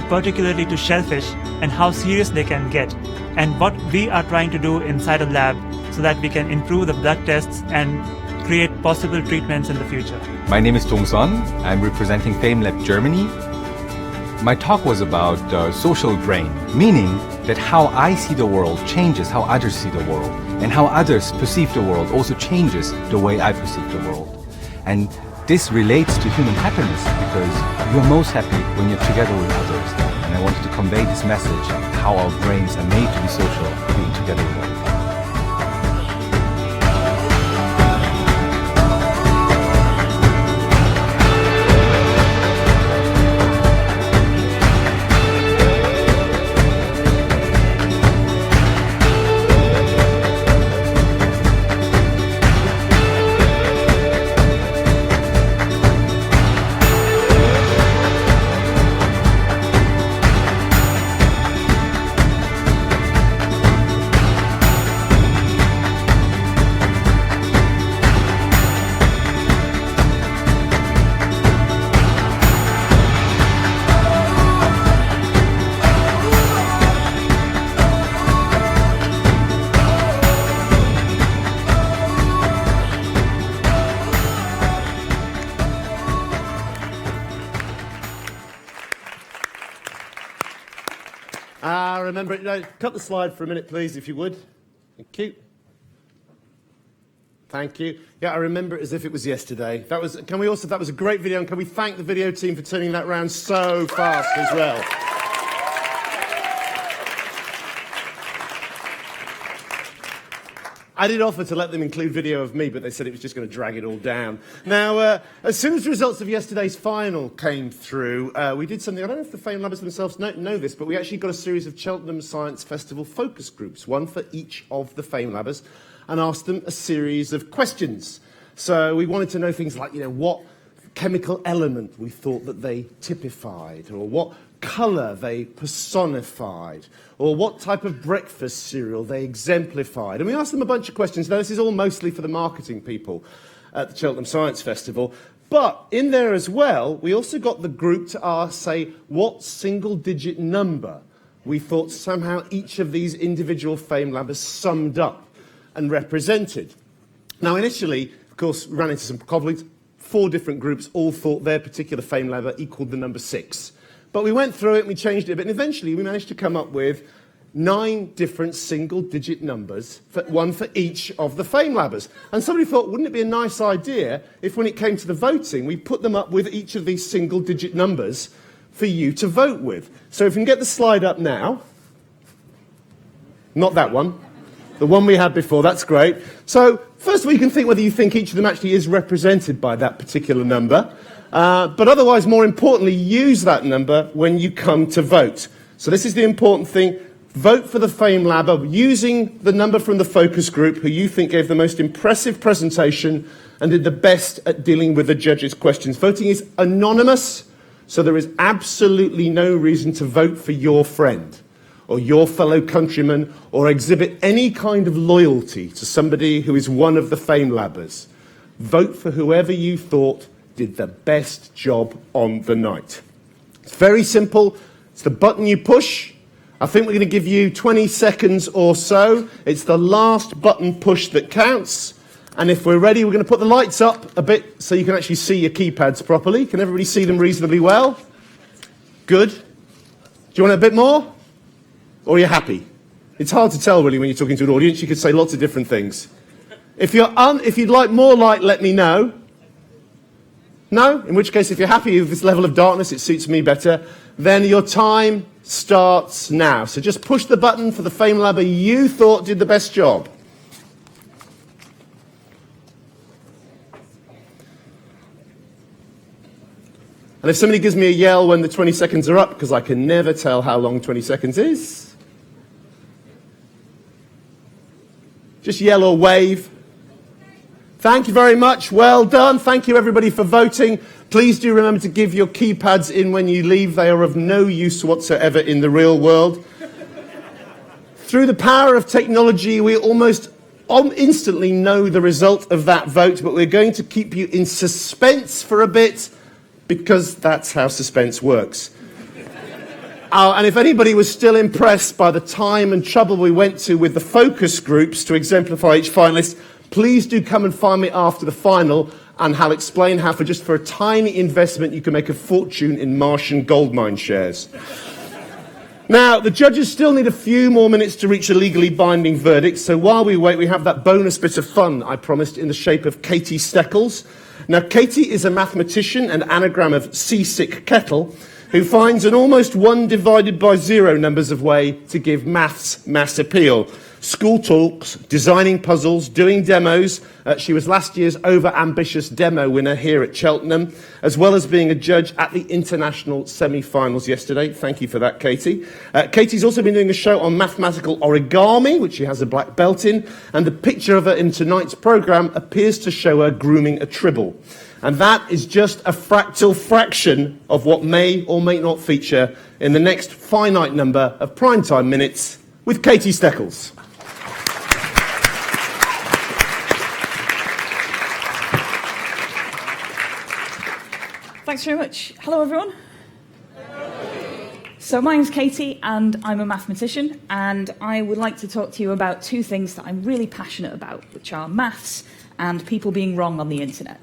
particularly to shellfish and how serious they can get, and what we are trying to do inside a lab so that we can improve the blood tests and create possible treatments in the future. My name is Tong Sun. I'm representing FameLab Germany. My talk was about social brain, meaning that how I see the world changes how others see the world, and how others perceive the world also changes the way I perceive the world. And this relates to human happiness, because you're most happy when you're together with others. And I wanted to convey this message, how our brains are made to be social, being together with others. Remember, cut the slide for a minute, please, if you would. Thank you. Thank you. Yeah, I remember it as if it was yesterday. That was a great video, and can we thank the video team for turning that round so fast as well? I did offer to let them include video of me, but they said it was just going to drag it all down. Now, as soon as the results of yesterday's final came through, we did something. I don't know if the FameLabers themselves know this, but we actually got a series of Cheltenham Science Festival focus groups, one for each of the FameLabers, and asked them a series of questions. So we wanted to know things like, what chemical element we thought that they typified, or what colour they personified, or what type of breakfast cereal they exemplified. And we asked them a bunch of questions. Now, this is all mostly for the marketing people at the Cheltenham Science Festival. But in there as well, we also got the group to say what single-digit number we thought somehow each of these individual FameLabers summed up and represented. Now, initially, of course, we ran into some conflicts. 4 different groups all thought their particular FameLaber equaled the number 6. But we went through it and we changed it a bit, and eventually we managed to come up with 9 different single-digit numbers, one for each of the FameLabers. And somebody thought, wouldn't it be a nice idea if when it came to the voting, we put them up with each of these single-digit numbers for you to vote with. So if we can get the slide up now. Not that one. The one we had before, that's great. So first of all, you can think whether you think each of them actually is represented by that particular number. But otherwise, more importantly, use that number when you come to vote. So this is the important thing. Vote for the FameLaber using the number from the focus group who you think gave the most impressive presentation and did the best at dealing with the judges' questions. Voting is anonymous, so there is absolutely no reason to vote for your friend or your fellow countryman or exhibit any kind of loyalty to somebody who is one of the FameLabers. Vote for whoever you thought did the best job on the night. It's very simple. It's the button you push. I think we're going to give you 20 seconds or so. It's the last button push that counts. And if we're ready, we're going to put the lights up a bit so you can actually see your keypads properly. Can everybody see them reasonably well? Good. Do you want a bit more? Or are you happy? It's hard to tell, really, when you're talking to an audience. You could say lots of different things. If you'd like more light, let me know. No? In which case, if you're happy with this level of darkness, it suits me better, then your time starts now. So just push the button for the FameLaber you thought did the best job. And if somebody gives me a yell when the 20 seconds are up, because I can never tell how long 20 seconds is, just yell or wave. Thank you very much. Well done. Thank you, everybody, for voting. Please do remember to give your keypads in when you leave. They are of no use whatsoever in the real world. Through the power of technology, we almost instantly know the result of that vote, but we're going to keep you in suspense for a bit, because that's how suspense works. And if anybody was still impressed by the time and trouble we went to with the focus groups to exemplify each finalist, please do come and find me after the final, and I'll explain how for a tiny investment you can make a fortune in Martian gold mine shares. Now, the judges still need a few more minutes to reach a legally binding verdict, so while we wait, we have that bonus bit of fun I promised in the shape of Katie Steckles. Now, Katie is a mathematician and anagram of seasick kettle, who finds an almost 1 divided by 0 numbers of way to give maths mass appeal. School talks, designing puzzles, doing demos. She was last year's over-ambitious demo winner here at Cheltenham, as well as being a judge at the international semi-finals yesterday. Thank you for that, Katie. Katie's also been doing a show on mathematical origami, which she has a black belt in, and the picture of her in tonight's programme appears to show her grooming a tribble. And that is just a fractal fraction of what may or may not feature in the next finite number of primetime minutes with Katie Steckles. Thanks very much. Hello, everyone. So my name's Katie, and I'm a mathematician, and I would like to talk to you about two things that I'm really passionate about, which are maths and people being wrong on the internet.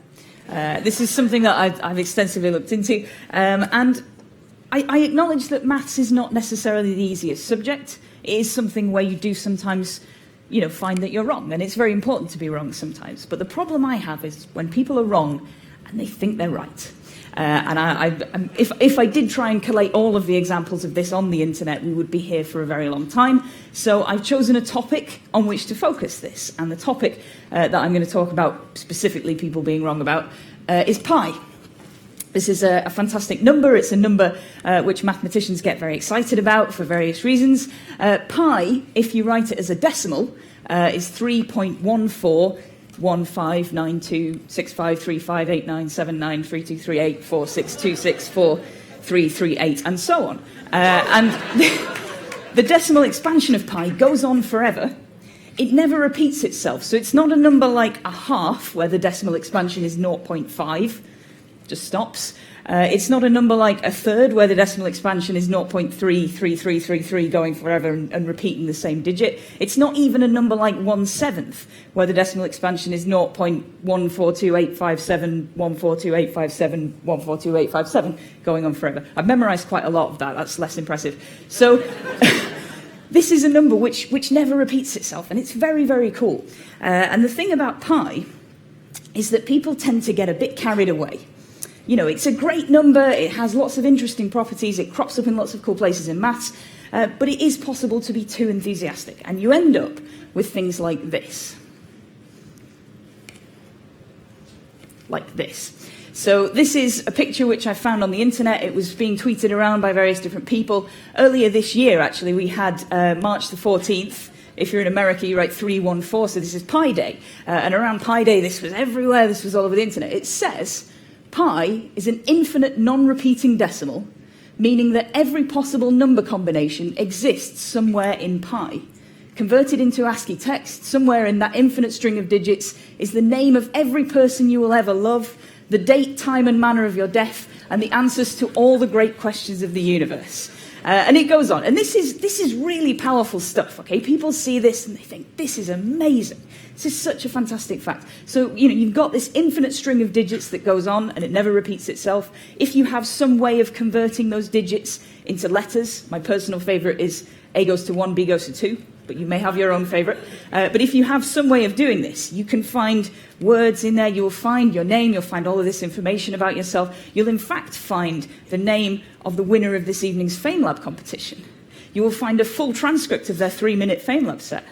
This is something that I've extensively looked into, and I acknowledge that maths is not necessarily the easiest subject. It is something where you do sometimes, find that you're wrong, and it's very important to be wrong sometimes. But the problem I have is when people are wrong and they think they're right. And if I did try and collate all of the examples of this on the internet, we would be here for a very long time. So I've chosen a topic on which to focus this. And the topic that I'm going to talk about, specifically people being wrong about, is pi. This is a fantastic number. It's a number which mathematicians get very excited about for various reasons. Pi, if you write it as a decimal, is 3.14. 1595897932384626464338, and so on. And the decimal expansion of pi goes on forever. It never repeats itself. So it's not a number like a half, where the decimal expansion is 0.5, just stops. It's not a number like a third, where the decimal expansion is 0.33333 going forever and repeating the same digit. It's not even a number like 1/7, where the decimal expansion is 0.142857, 142857, 142857, going on forever. I've memorized quite a lot of that. That's less impressive. So this is a number which never repeats itself, and it's very, very cool. And the thing about pi is that people tend to get a bit carried away. It's a great number, it has lots of interesting properties, it crops up in lots of cool places in maths, but it is possible to be too enthusiastic, and you end up with things like this. Like this. So this is a picture which I found on the internet. It was being tweeted around by various different people. Earlier this year, actually, we had March the 14th. If you're in America, you write 314, so this is Pi Day. And around Pi Day, this was everywhere, this was all over the internet. It says pi is an infinite non-repeating decimal, meaning that every possible number combination exists somewhere in pi. Converted into ASCII text, somewhere in that infinite string of digits is the name of every person you will ever love, the date, time, and manner of your death, and the answers to all the great questions of the universe. And it goes on. And this is really powerful stuff, okay? People see this and they think, this is amazing. This is such a fantastic fact. So, you've got this infinite string of digits that goes on and it never repeats itself. If you have some way of converting those digits into letters, my personal favorite is A goes to 1, B goes to 2, but you may have your own favorite. But if you have some way of doing this, you can find words in there, you will find your name, you'll find all of this information about yourself. You'll in fact find the name of the winner of this evening's FameLab competition. You will find a full transcript of their 3-minute FameLab set.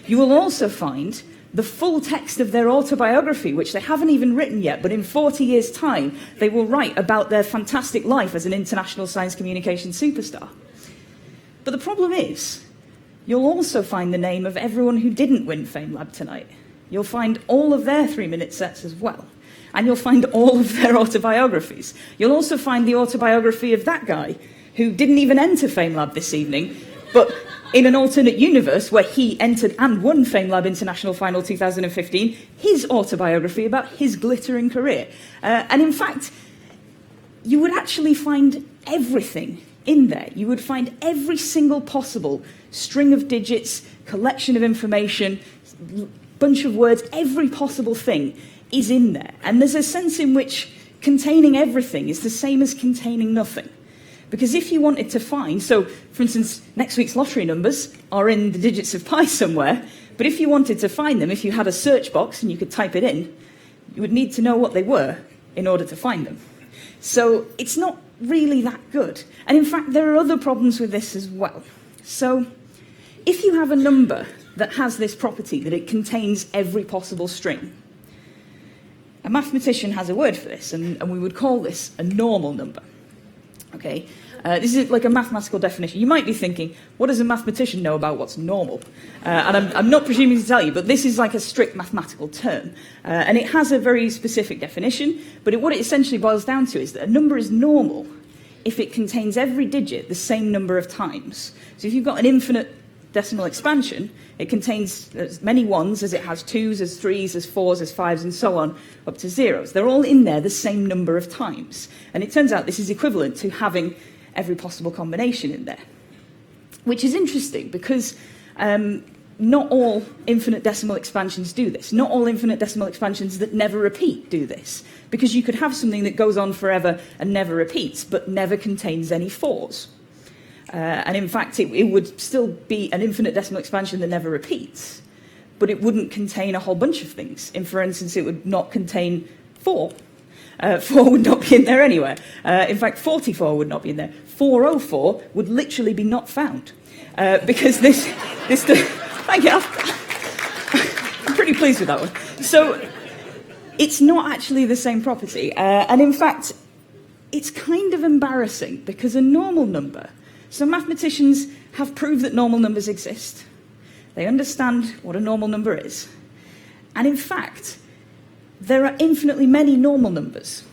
You will also find the full text of their autobiography, which they haven't even written yet, but in 40 years' time, they will write about their fantastic life as an international science communication superstar. But the problem is, you'll also find the name of everyone who didn't win FameLab tonight. You'll find all of their 3-minute sets as well. and you'll find all of their autobiographies. You'll also find the autobiography of that guy who didn't even enter FameLab this evening, but in an alternate universe where he entered and won FameLab International Final 2015, his autobiography about his glittering career. And in fact, you would actually find everything in there. You would find every single possible string of digits, collection of information, bunch of words, every possible thing is in there. And there's a sense in which containing everything is the same as containing nothing. Because if you wanted to find, so for instance, next week's lottery numbers are in the digits of pi somewhere, but if you wanted to find them, if you had a search box and you could type it in, you would need to know what they were in order to find them. So it's not really that good. And in fact, there are other problems with this as well. So if you have a number that has this property, that it contains every possible string, a mathematician has a word for this, and we would call this a normal number. Okay, this is like a mathematical definition. You might be thinking, what does a mathematician know about what's normal? And I'm not presuming to tell you, but this is like a strict mathematical term. And it has a very specific definition, but what it essentially boils down to is that a number is normal if it contains every digit the same number of times. So if you've got an infinite decimal expansion, it contains as many ones as it has twos, as threes, as fours, as fives, and so on, up to zeros. They're all in there the same number of times. And it turns out this is equivalent to having every possible combination in there. Which is interesting, because not all infinite decimal expansions do this. Not all infinite decimal expansions that never repeat do this. Because you could have something that goes on forever and never repeats, but never contains any fours. And in fact, it would still be an infinite decimal expansion that never repeats, but it wouldn't contain a whole bunch of things. For instance, it would not contain 4. 4 would not be in there anywhere. In fact, 44 would not be in there. 404 would literally be not found. Because this thank you. I'm pretty pleased with that one. So it's not actually the same property. And in fact, it's kind of embarrassing, because a normal number, so mathematicians have proved that normal numbers exist. They understand what a normal number is. And in fact, there are infinitely many normal numbers.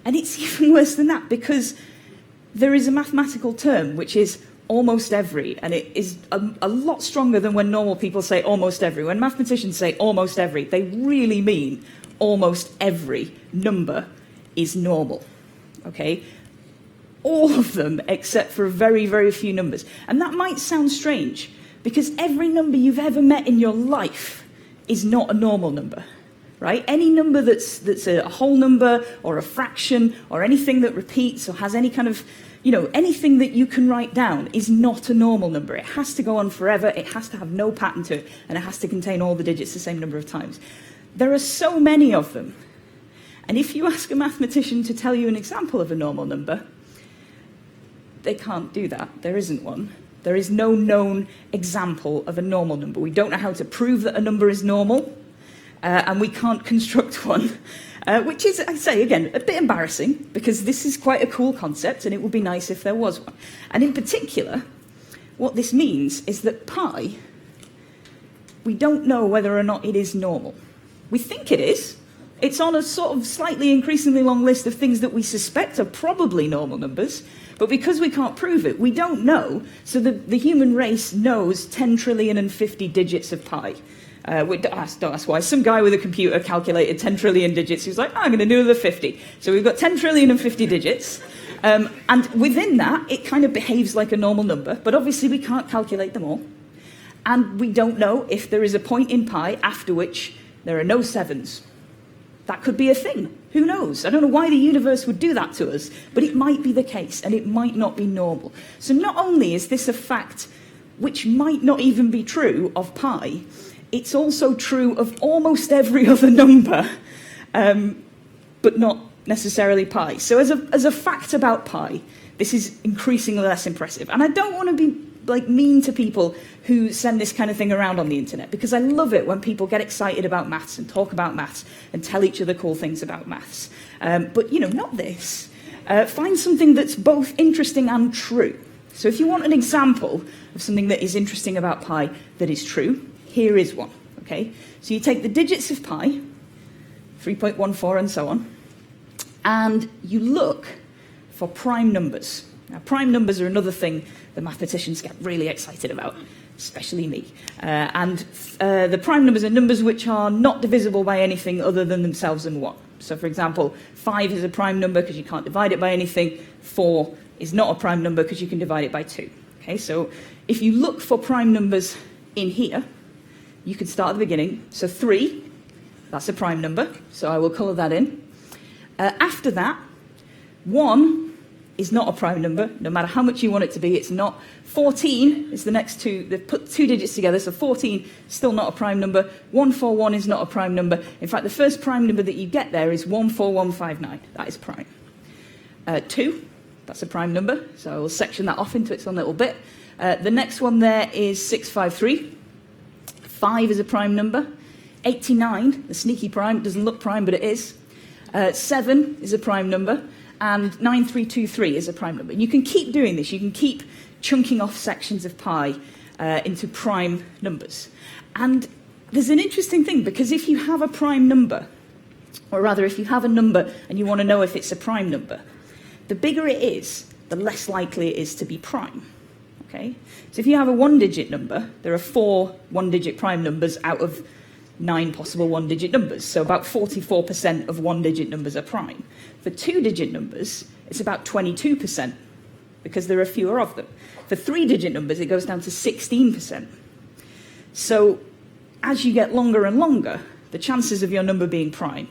And it's even worse than that, because there is a mathematical term which is almost every, and it is a lot stronger than when normal people say almost every. When mathematicians say almost every, they really mean almost every number is normal. Okay? All of them, except for very, very few numbers. And that might sound strange, because every number you've ever met in your life is not a normal number, right? Any number that's a whole number or a fraction or anything that repeats or has any kind of, anything that you can write down is not a normal number. It has to go on forever, it has to have no pattern to it, and it has to contain all the digits the same number of times. There are so many of them. And if you ask a mathematician to tell you an example of a normal number, they can't do that. There isn't one. There is no known example of a normal number. We don't know how to prove that a number is normal, and we can't construct one, which is, I say again, a bit embarrassing, because this is quite a cool concept, and it would be nice if there was one. And in particular, what this means is that pi, we don't know whether or not it is normal. We think it is. It's on a sort of slightly increasingly long list of things that we suspect are probably normal numbers, but because we can't prove it, we don't know. So the human race knows 10 trillion and 50 digits of pi. Don't ask why. Some guy with a computer calculated 10 trillion digits. He was like, I'm going to do the 50. So we've got 10 trillion and 50 digits. And within that, it kind of behaves like a normal number. But obviously, we can't calculate them all. And we don't know if there is a point in pi after which there are no sevens. That could be a thing. Who knows? I don't know why the universe would do that to us, but it might be the case, and it might not be normal. So not only is this a fact which might not even be true of pi, it's also true of almost every other number, but not necessarily pi. So as a fact about pi, this is increasingly less impressive. And I don't want to be mean to people who send this kind of thing around on the internet, because I love it when people get excited about maths and talk about maths and tell each other cool things about maths. But, not this. Find something that's both interesting and true. So if you want an example of something that is interesting about pi that is true, here is one. Okay? So you take the digits of pi, 3.14, and so on. And you look for prime numbers. Now, prime numbers are another thing the mathematicians get really excited about, especially me. The prime numbers are numbers which are not divisible by anything other than themselves and 1. So, for example, 5 is a prime number because you can't divide it by anything. 4 is not a prime number because you can divide it by 2. Okay, so if you look for prime numbers in here, you can start at the beginning. So 3, that's a prime number, so I will colour that in. After that, 1 is not a prime number, no matter how much you want it to be, it's not. 14 is the next two, they've put 2 digits together, so 14 still not a prime number. 141 is not a prime number. In fact, the first prime number that you get there is 14159, that is prime. 2, that's a prime number, so I will section that off into its own little bit. The next one there is 653. 5 is a prime number. 89, the sneaky prime, doesn't look prime, but it is. 7 is a prime number. And 9323 is a prime number. And you can keep doing this. You can keep chunking off sections of pi into prime numbers. And there's an interesting thing, because if you have a prime number, or rather if you have a number and you want to know if it's a prime number, the bigger it is, the less likely it is to be prime. Okay? So if you have a 1-digit number, there are 4 one-digit prime numbers out of 9 possible 1-digit numbers. So about 44% of 1-digit numbers are prime. For 2-digit numbers, it's about 22%, because there are fewer of them. For 3-digit numbers, it goes down to 16%. So as you get longer and longer, the chances of your number being prime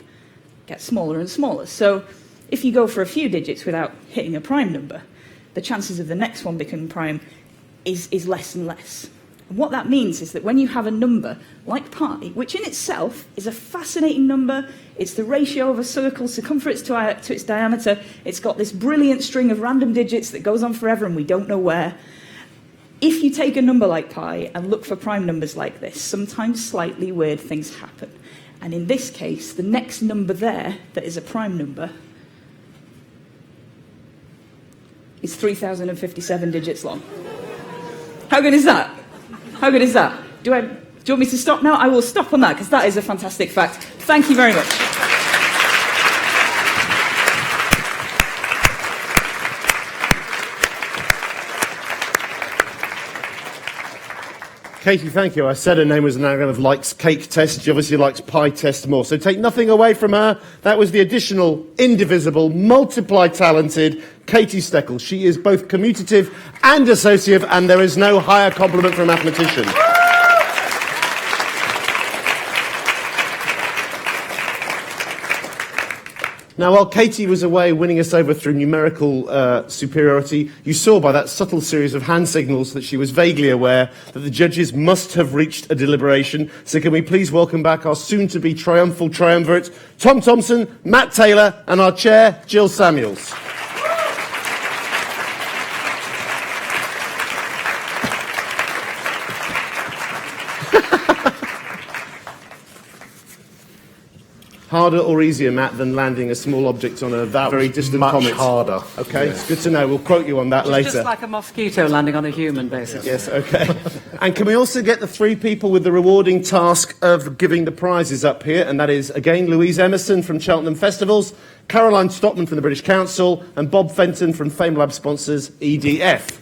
get smaller and smaller. So if you go for a few digits without hitting a prime number, the chances of the next one becoming prime is less and less. And what that means is that when you have a number like pi, which in itself is a fascinating number, it's the ratio of a circle's circumference to its diameter, it's got this brilliant string of random digits that goes on forever and we don't know where. If you take a number like pi and look for prime numbers like this, sometimes slightly weird things happen. And in this case, the next number there that is a prime number is 3,057 digits long. How good is that? How good is that? Do you want me to stop now? I will stop on that, because that is a fantastic fact. Thank you very much. Katie, thank you. I said her name was an anagram of likes cake test. She obviously likes pie test more. So take nothing away from her. That was the additional, indivisible, multiply-talented Katie Steckel. She is both commutative and associative, and there is no higher compliment for a mathematician. Now, while Katie was away winning us over through numerical superiority, you saw by that subtle series of hand signals that she was vaguely aware that the judges must have reached a deliberation. So can we please welcome back our soon-to-be triumphal triumvirate, Tom Thompson, Matt Taylor, and our chair, Jill Samuels. Harder or easier, Matt, than landing a small object on a very distant comet? Much harder. Okay, It's good to know. We'll quote you on that later. Just like a mosquito landing on a human, basically. Yes, okay. And can we also get the 3 people with the rewarding task of giving the prizes up here? And that is, again, Louise Emerson from Cheltenham Festivals, Caroline Stockman from the British Council, and Bob Fenton from FameLab sponsors EDF.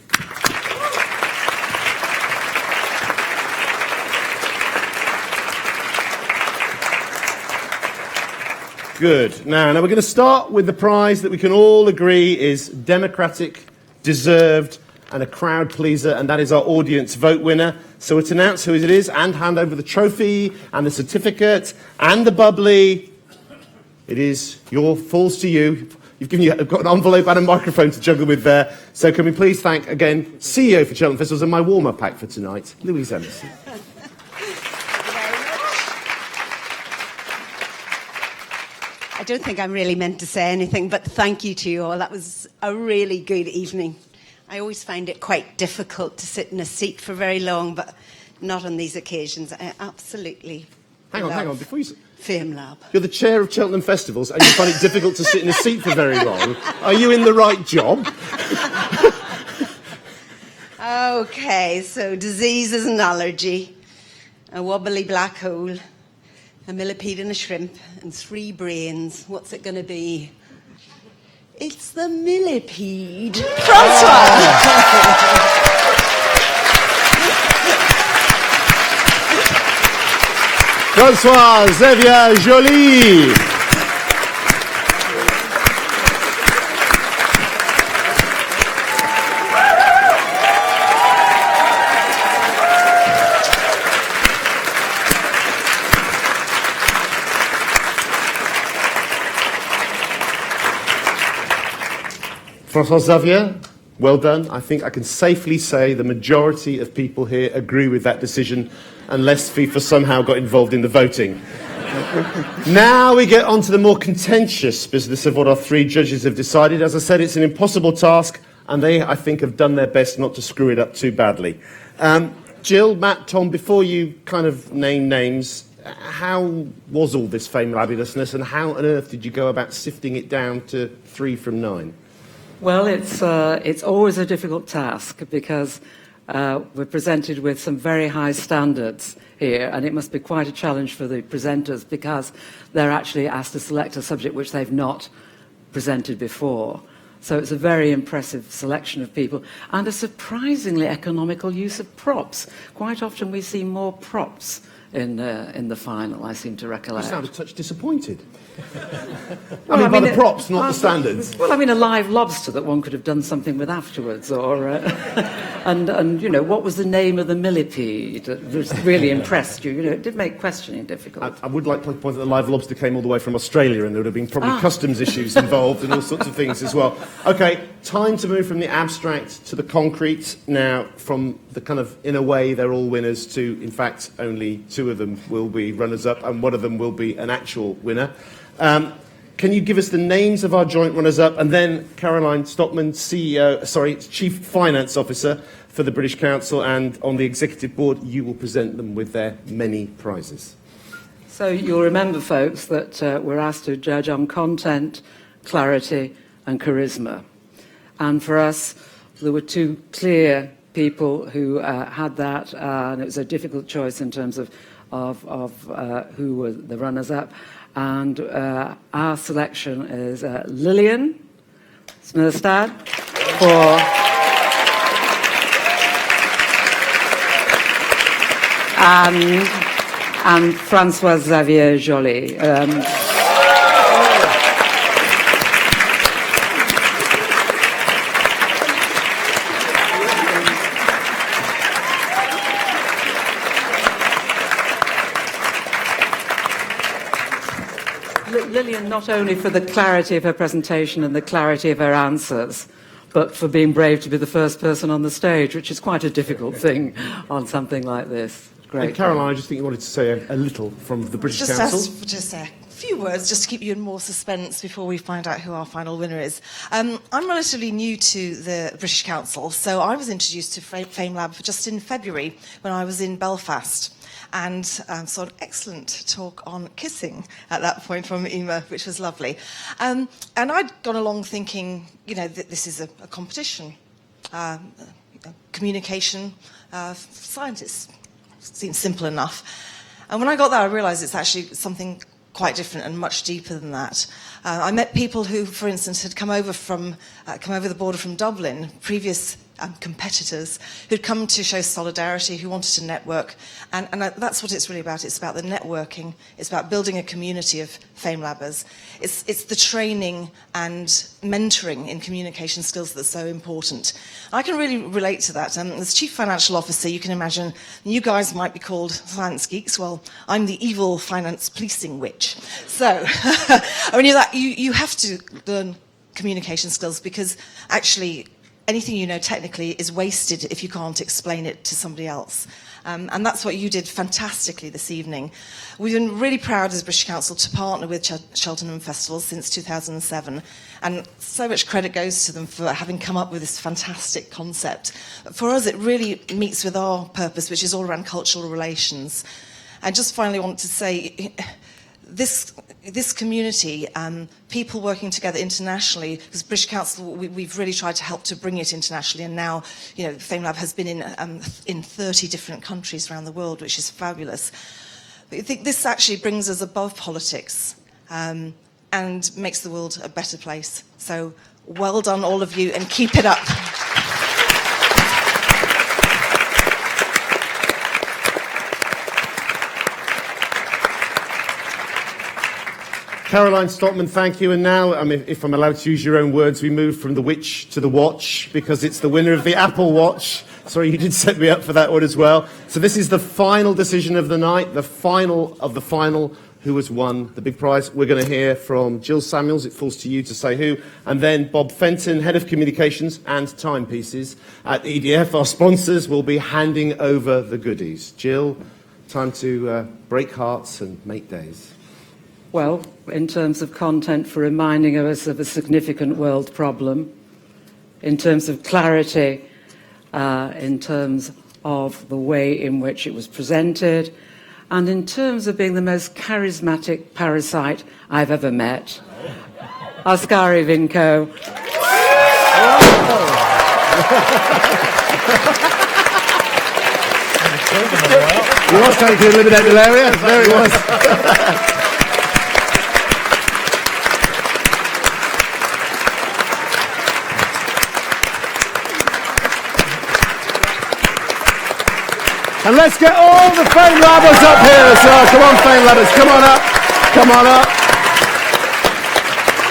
Good. Now we're going to start with the prize that we can all agree is democratic, deserved, and a crowd pleaser, and that is our audience vote winner. So to announce who it is and hand over the trophy and the certificate and the bubbly, it falls to you. I've got an envelope and a microphone to juggle with there. So can we please thank, again, CEO for Cheltenham Festivals and my warm-up act for tonight, Louise Emerson. I don't think I'm really meant to say anything, but thank you to you all. That was a really good evening. I always find it quite difficult to sit in a seat for very long, but not on these occasions. I absolutely Hang on. Before you... FameLab. You're the chair of Cheltenham Festivals and you find it difficult to sit in a seat for very long. Are you in the right job? Okay, so disease is an allergy, a wobbly black hole, A millipede and a shrimp and 3 brains. What's it going to be? It's the millipede. Francois! Francois Xavier Joli. Francois Xavier, well done. I think I can safely say the majority of people here agree with that decision, unless FIFA somehow got involved in the voting. Now we get on to the more contentious business of what our 3 judges have decided. As I said, it's an impossible task, and they, I think, have done their best not to screw it up too badly. Jill, Matt, Tom, before you kind of name names, how was all this FameLabulousness, and how on earth did you go about sifting it down to 3 from 9? Well, it's always a difficult task because we're presented with some very high standards here, and it must be quite a challenge for the presenters because they're actually asked to select a subject which they've not presented before. So it's a very impressive selection of people and a surprisingly economical use of props. Quite often we see more props in the final, I seem to recollect. You sound a touch disappointed. I mean, by the props, not the standards. Well, I mean, a live lobster that one could have done something with afterwards, or and you know, what was the name of the millipede that really impressed you? You know, it did make questioning difficult. I would like to point out that the live lobster came all the way from Australia, and there would have been probably customs issues involved and all sorts of things as well. Okay, time to move from the abstract to the concrete. Now, from the kind of, in a way, they're all winners to, in fact, only 2 of them will be runners-up, and one of them will be an actual winner. Can you give us the names of our joint runners-up, and then Caroline Stockman, Chief Finance Officer for the British Council, and on the Executive Board, you will present them with their many prizes. So you'll remember, folks, that we're asked to judge on content, clarity, and charisma. And for us, there were 2 clear people who had that, and it was a difficult choice in terms of who were the runners-up. And our selection is Lillian Simester and Francois Xavier Joli. Lillian, not only for the clarity of her presentation and the clarity of her answers, but for being brave to be the first person on the stage, which is quite a difficult thing on something like this. Great. And Caroline, I just think you wanted to say a little from the British Council. Just a few words, just to keep you in more suspense before we find out who our final winner is. I'm relatively new to the British Council, so I was introduced to FameLab just in February when I was in Belfast. And saw an excellent talk on kissing at that point from Ema, which was lovely. And I'd gone along thinking, you know, that this is a competition, communication, scientists. Seems simple enough. And when I got there, I realised it's actually something quite different and much deeper than that. I met people who, for instance, had come over the border from Dublin, previous competitors who'd come to show solidarity, who wanted to network, and that's what it's really about. It's about the networking. It's about building a community of FameLabbers. It's the training and mentoring in communication skills that's so important. I can really relate to that. As Chief Financial Officer, you can imagine you guys might be called finance geeks. Well, I'm the evil finance policing witch. So when you're that, you have to learn communication skills, because actually anything you know technically is wasted if you can't explain it to somebody else. And that's what you did fantastically this evening. We've been really proud as British Council to partner with Cheltenham Festival since 2007, and so much credit goes to them for having come up with this fantastic concept. For us, it really meets with our purpose, which is all around cultural relations. And just finally want to say, this community, people working together internationally, because British Council, we've really tried to help to bring it internationally, and now, you know, FameLab has been in 30 different countries around the world, which is fabulous. But I think this actually brings us above politics and makes the world a better place. So well done, all of you, and keep it up. Caroline Stockman, thank you. And now, if I'm allowed to use your own words, we move from the witch to the watch, because it's the winner of the Apple Watch. Sorry, you did set me up for that one as well. So this is the final decision of the night, the final of the final, who has won the big prize. We're going to hear from Jill Samuels. It falls to you to say who. And then Bob Fenton, Head of Communications and Timepieces at EDF. Our sponsors will be handing over the goodies. Jill, time to break hearts and make days. Well, in terms of content, for reminding us of a significant world problem, in terms of clarity, in terms of the way in which it was presented, and in terms of being the most charismatic parasite I've ever met. Oskari Vinko. You was trying to eliminate malaria. There it was. And let's get all the FameLabers up here as well. Come on, FameLabers, come on up. Come on up.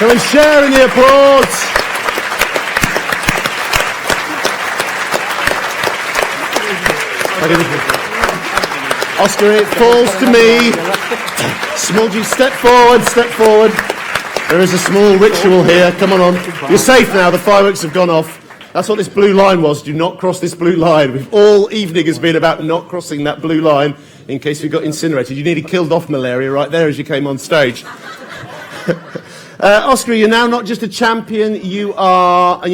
Come and share in the applause. Oscar, it falls to me. Smudgy, step forward, step forward. There is a small ritual here. Come on. You're safe now. The fireworks have gone off. That's what this blue line was. Do not cross this blue line. All evening has been about not crossing that blue line in case we got incinerated. You nearly killed off malaria right there as you came on stage. Oscar, you're now not just a champion, and you're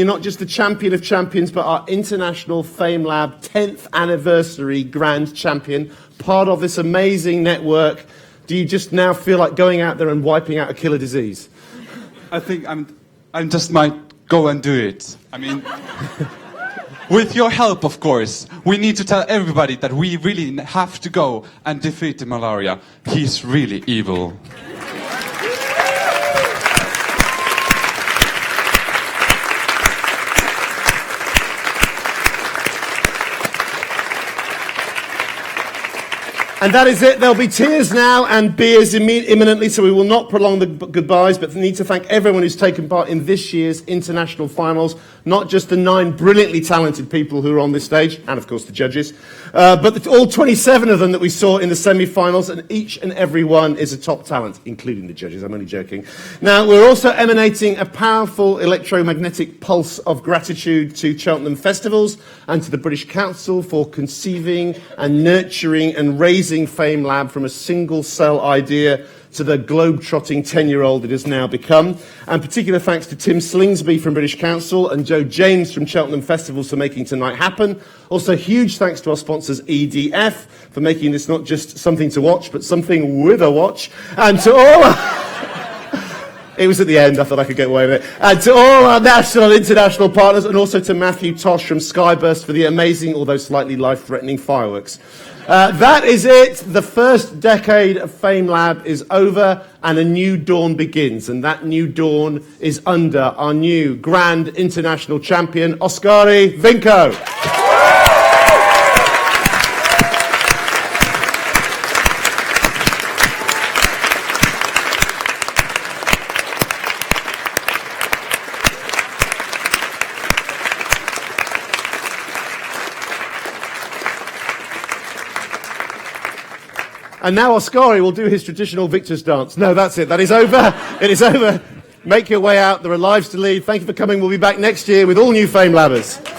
not just the champion of champions, but our international FameLab 10th anniversary grand champion, part of this amazing network. Do you just now feel like going out there and wiping out a killer disease? I think I'm just might go and do it. I mean, with your help, of course. We need to tell everybody that we really have to go and defeat the malaria. He's really evil. And that is it. There'll be tears now and beers imminently, so we will not prolong the goodbyes, but need to thank everyone who's taken part in this year's international finals, not just the 9 brilliantly talented people who are on this stage, and of course the judges, but all 27 of them that we saw in the semi-finals, and each and every one is a top talent, including the judges. I'm only joking. Now, we're also emanating a powerful electromagnetic pulse of gratitude to Cheltenham Festivals and to the British Council for conceiving and nurturing and raising FameLab from a single-cell idea to the globe-trotting 10-year-old it has now become. And particular thanks to Tim Slingsby from British Council and Joe James from Cheltenham Festivals for making tonight happen. Also, huge thanks to our sponsors EDF for making this not just something to watch, but something with a watch. And to all... It was at the end, I thought I could get away with it. And to all our national and international partners, and also to Matthew Tosh from Skyburst for the amazing, although slightly life-threatening fireworks. That is it. The first decade of FameLab is over and a new dawn begins. And that new dawn is under our new grand international champion, Oskari Vinko. And now Oskari will do his traditional victor's dance. No, that's it. That is over. It is over. Make your way out. There are lives to lead. Thank you for coming. We'll be back next year with all new FameLabers.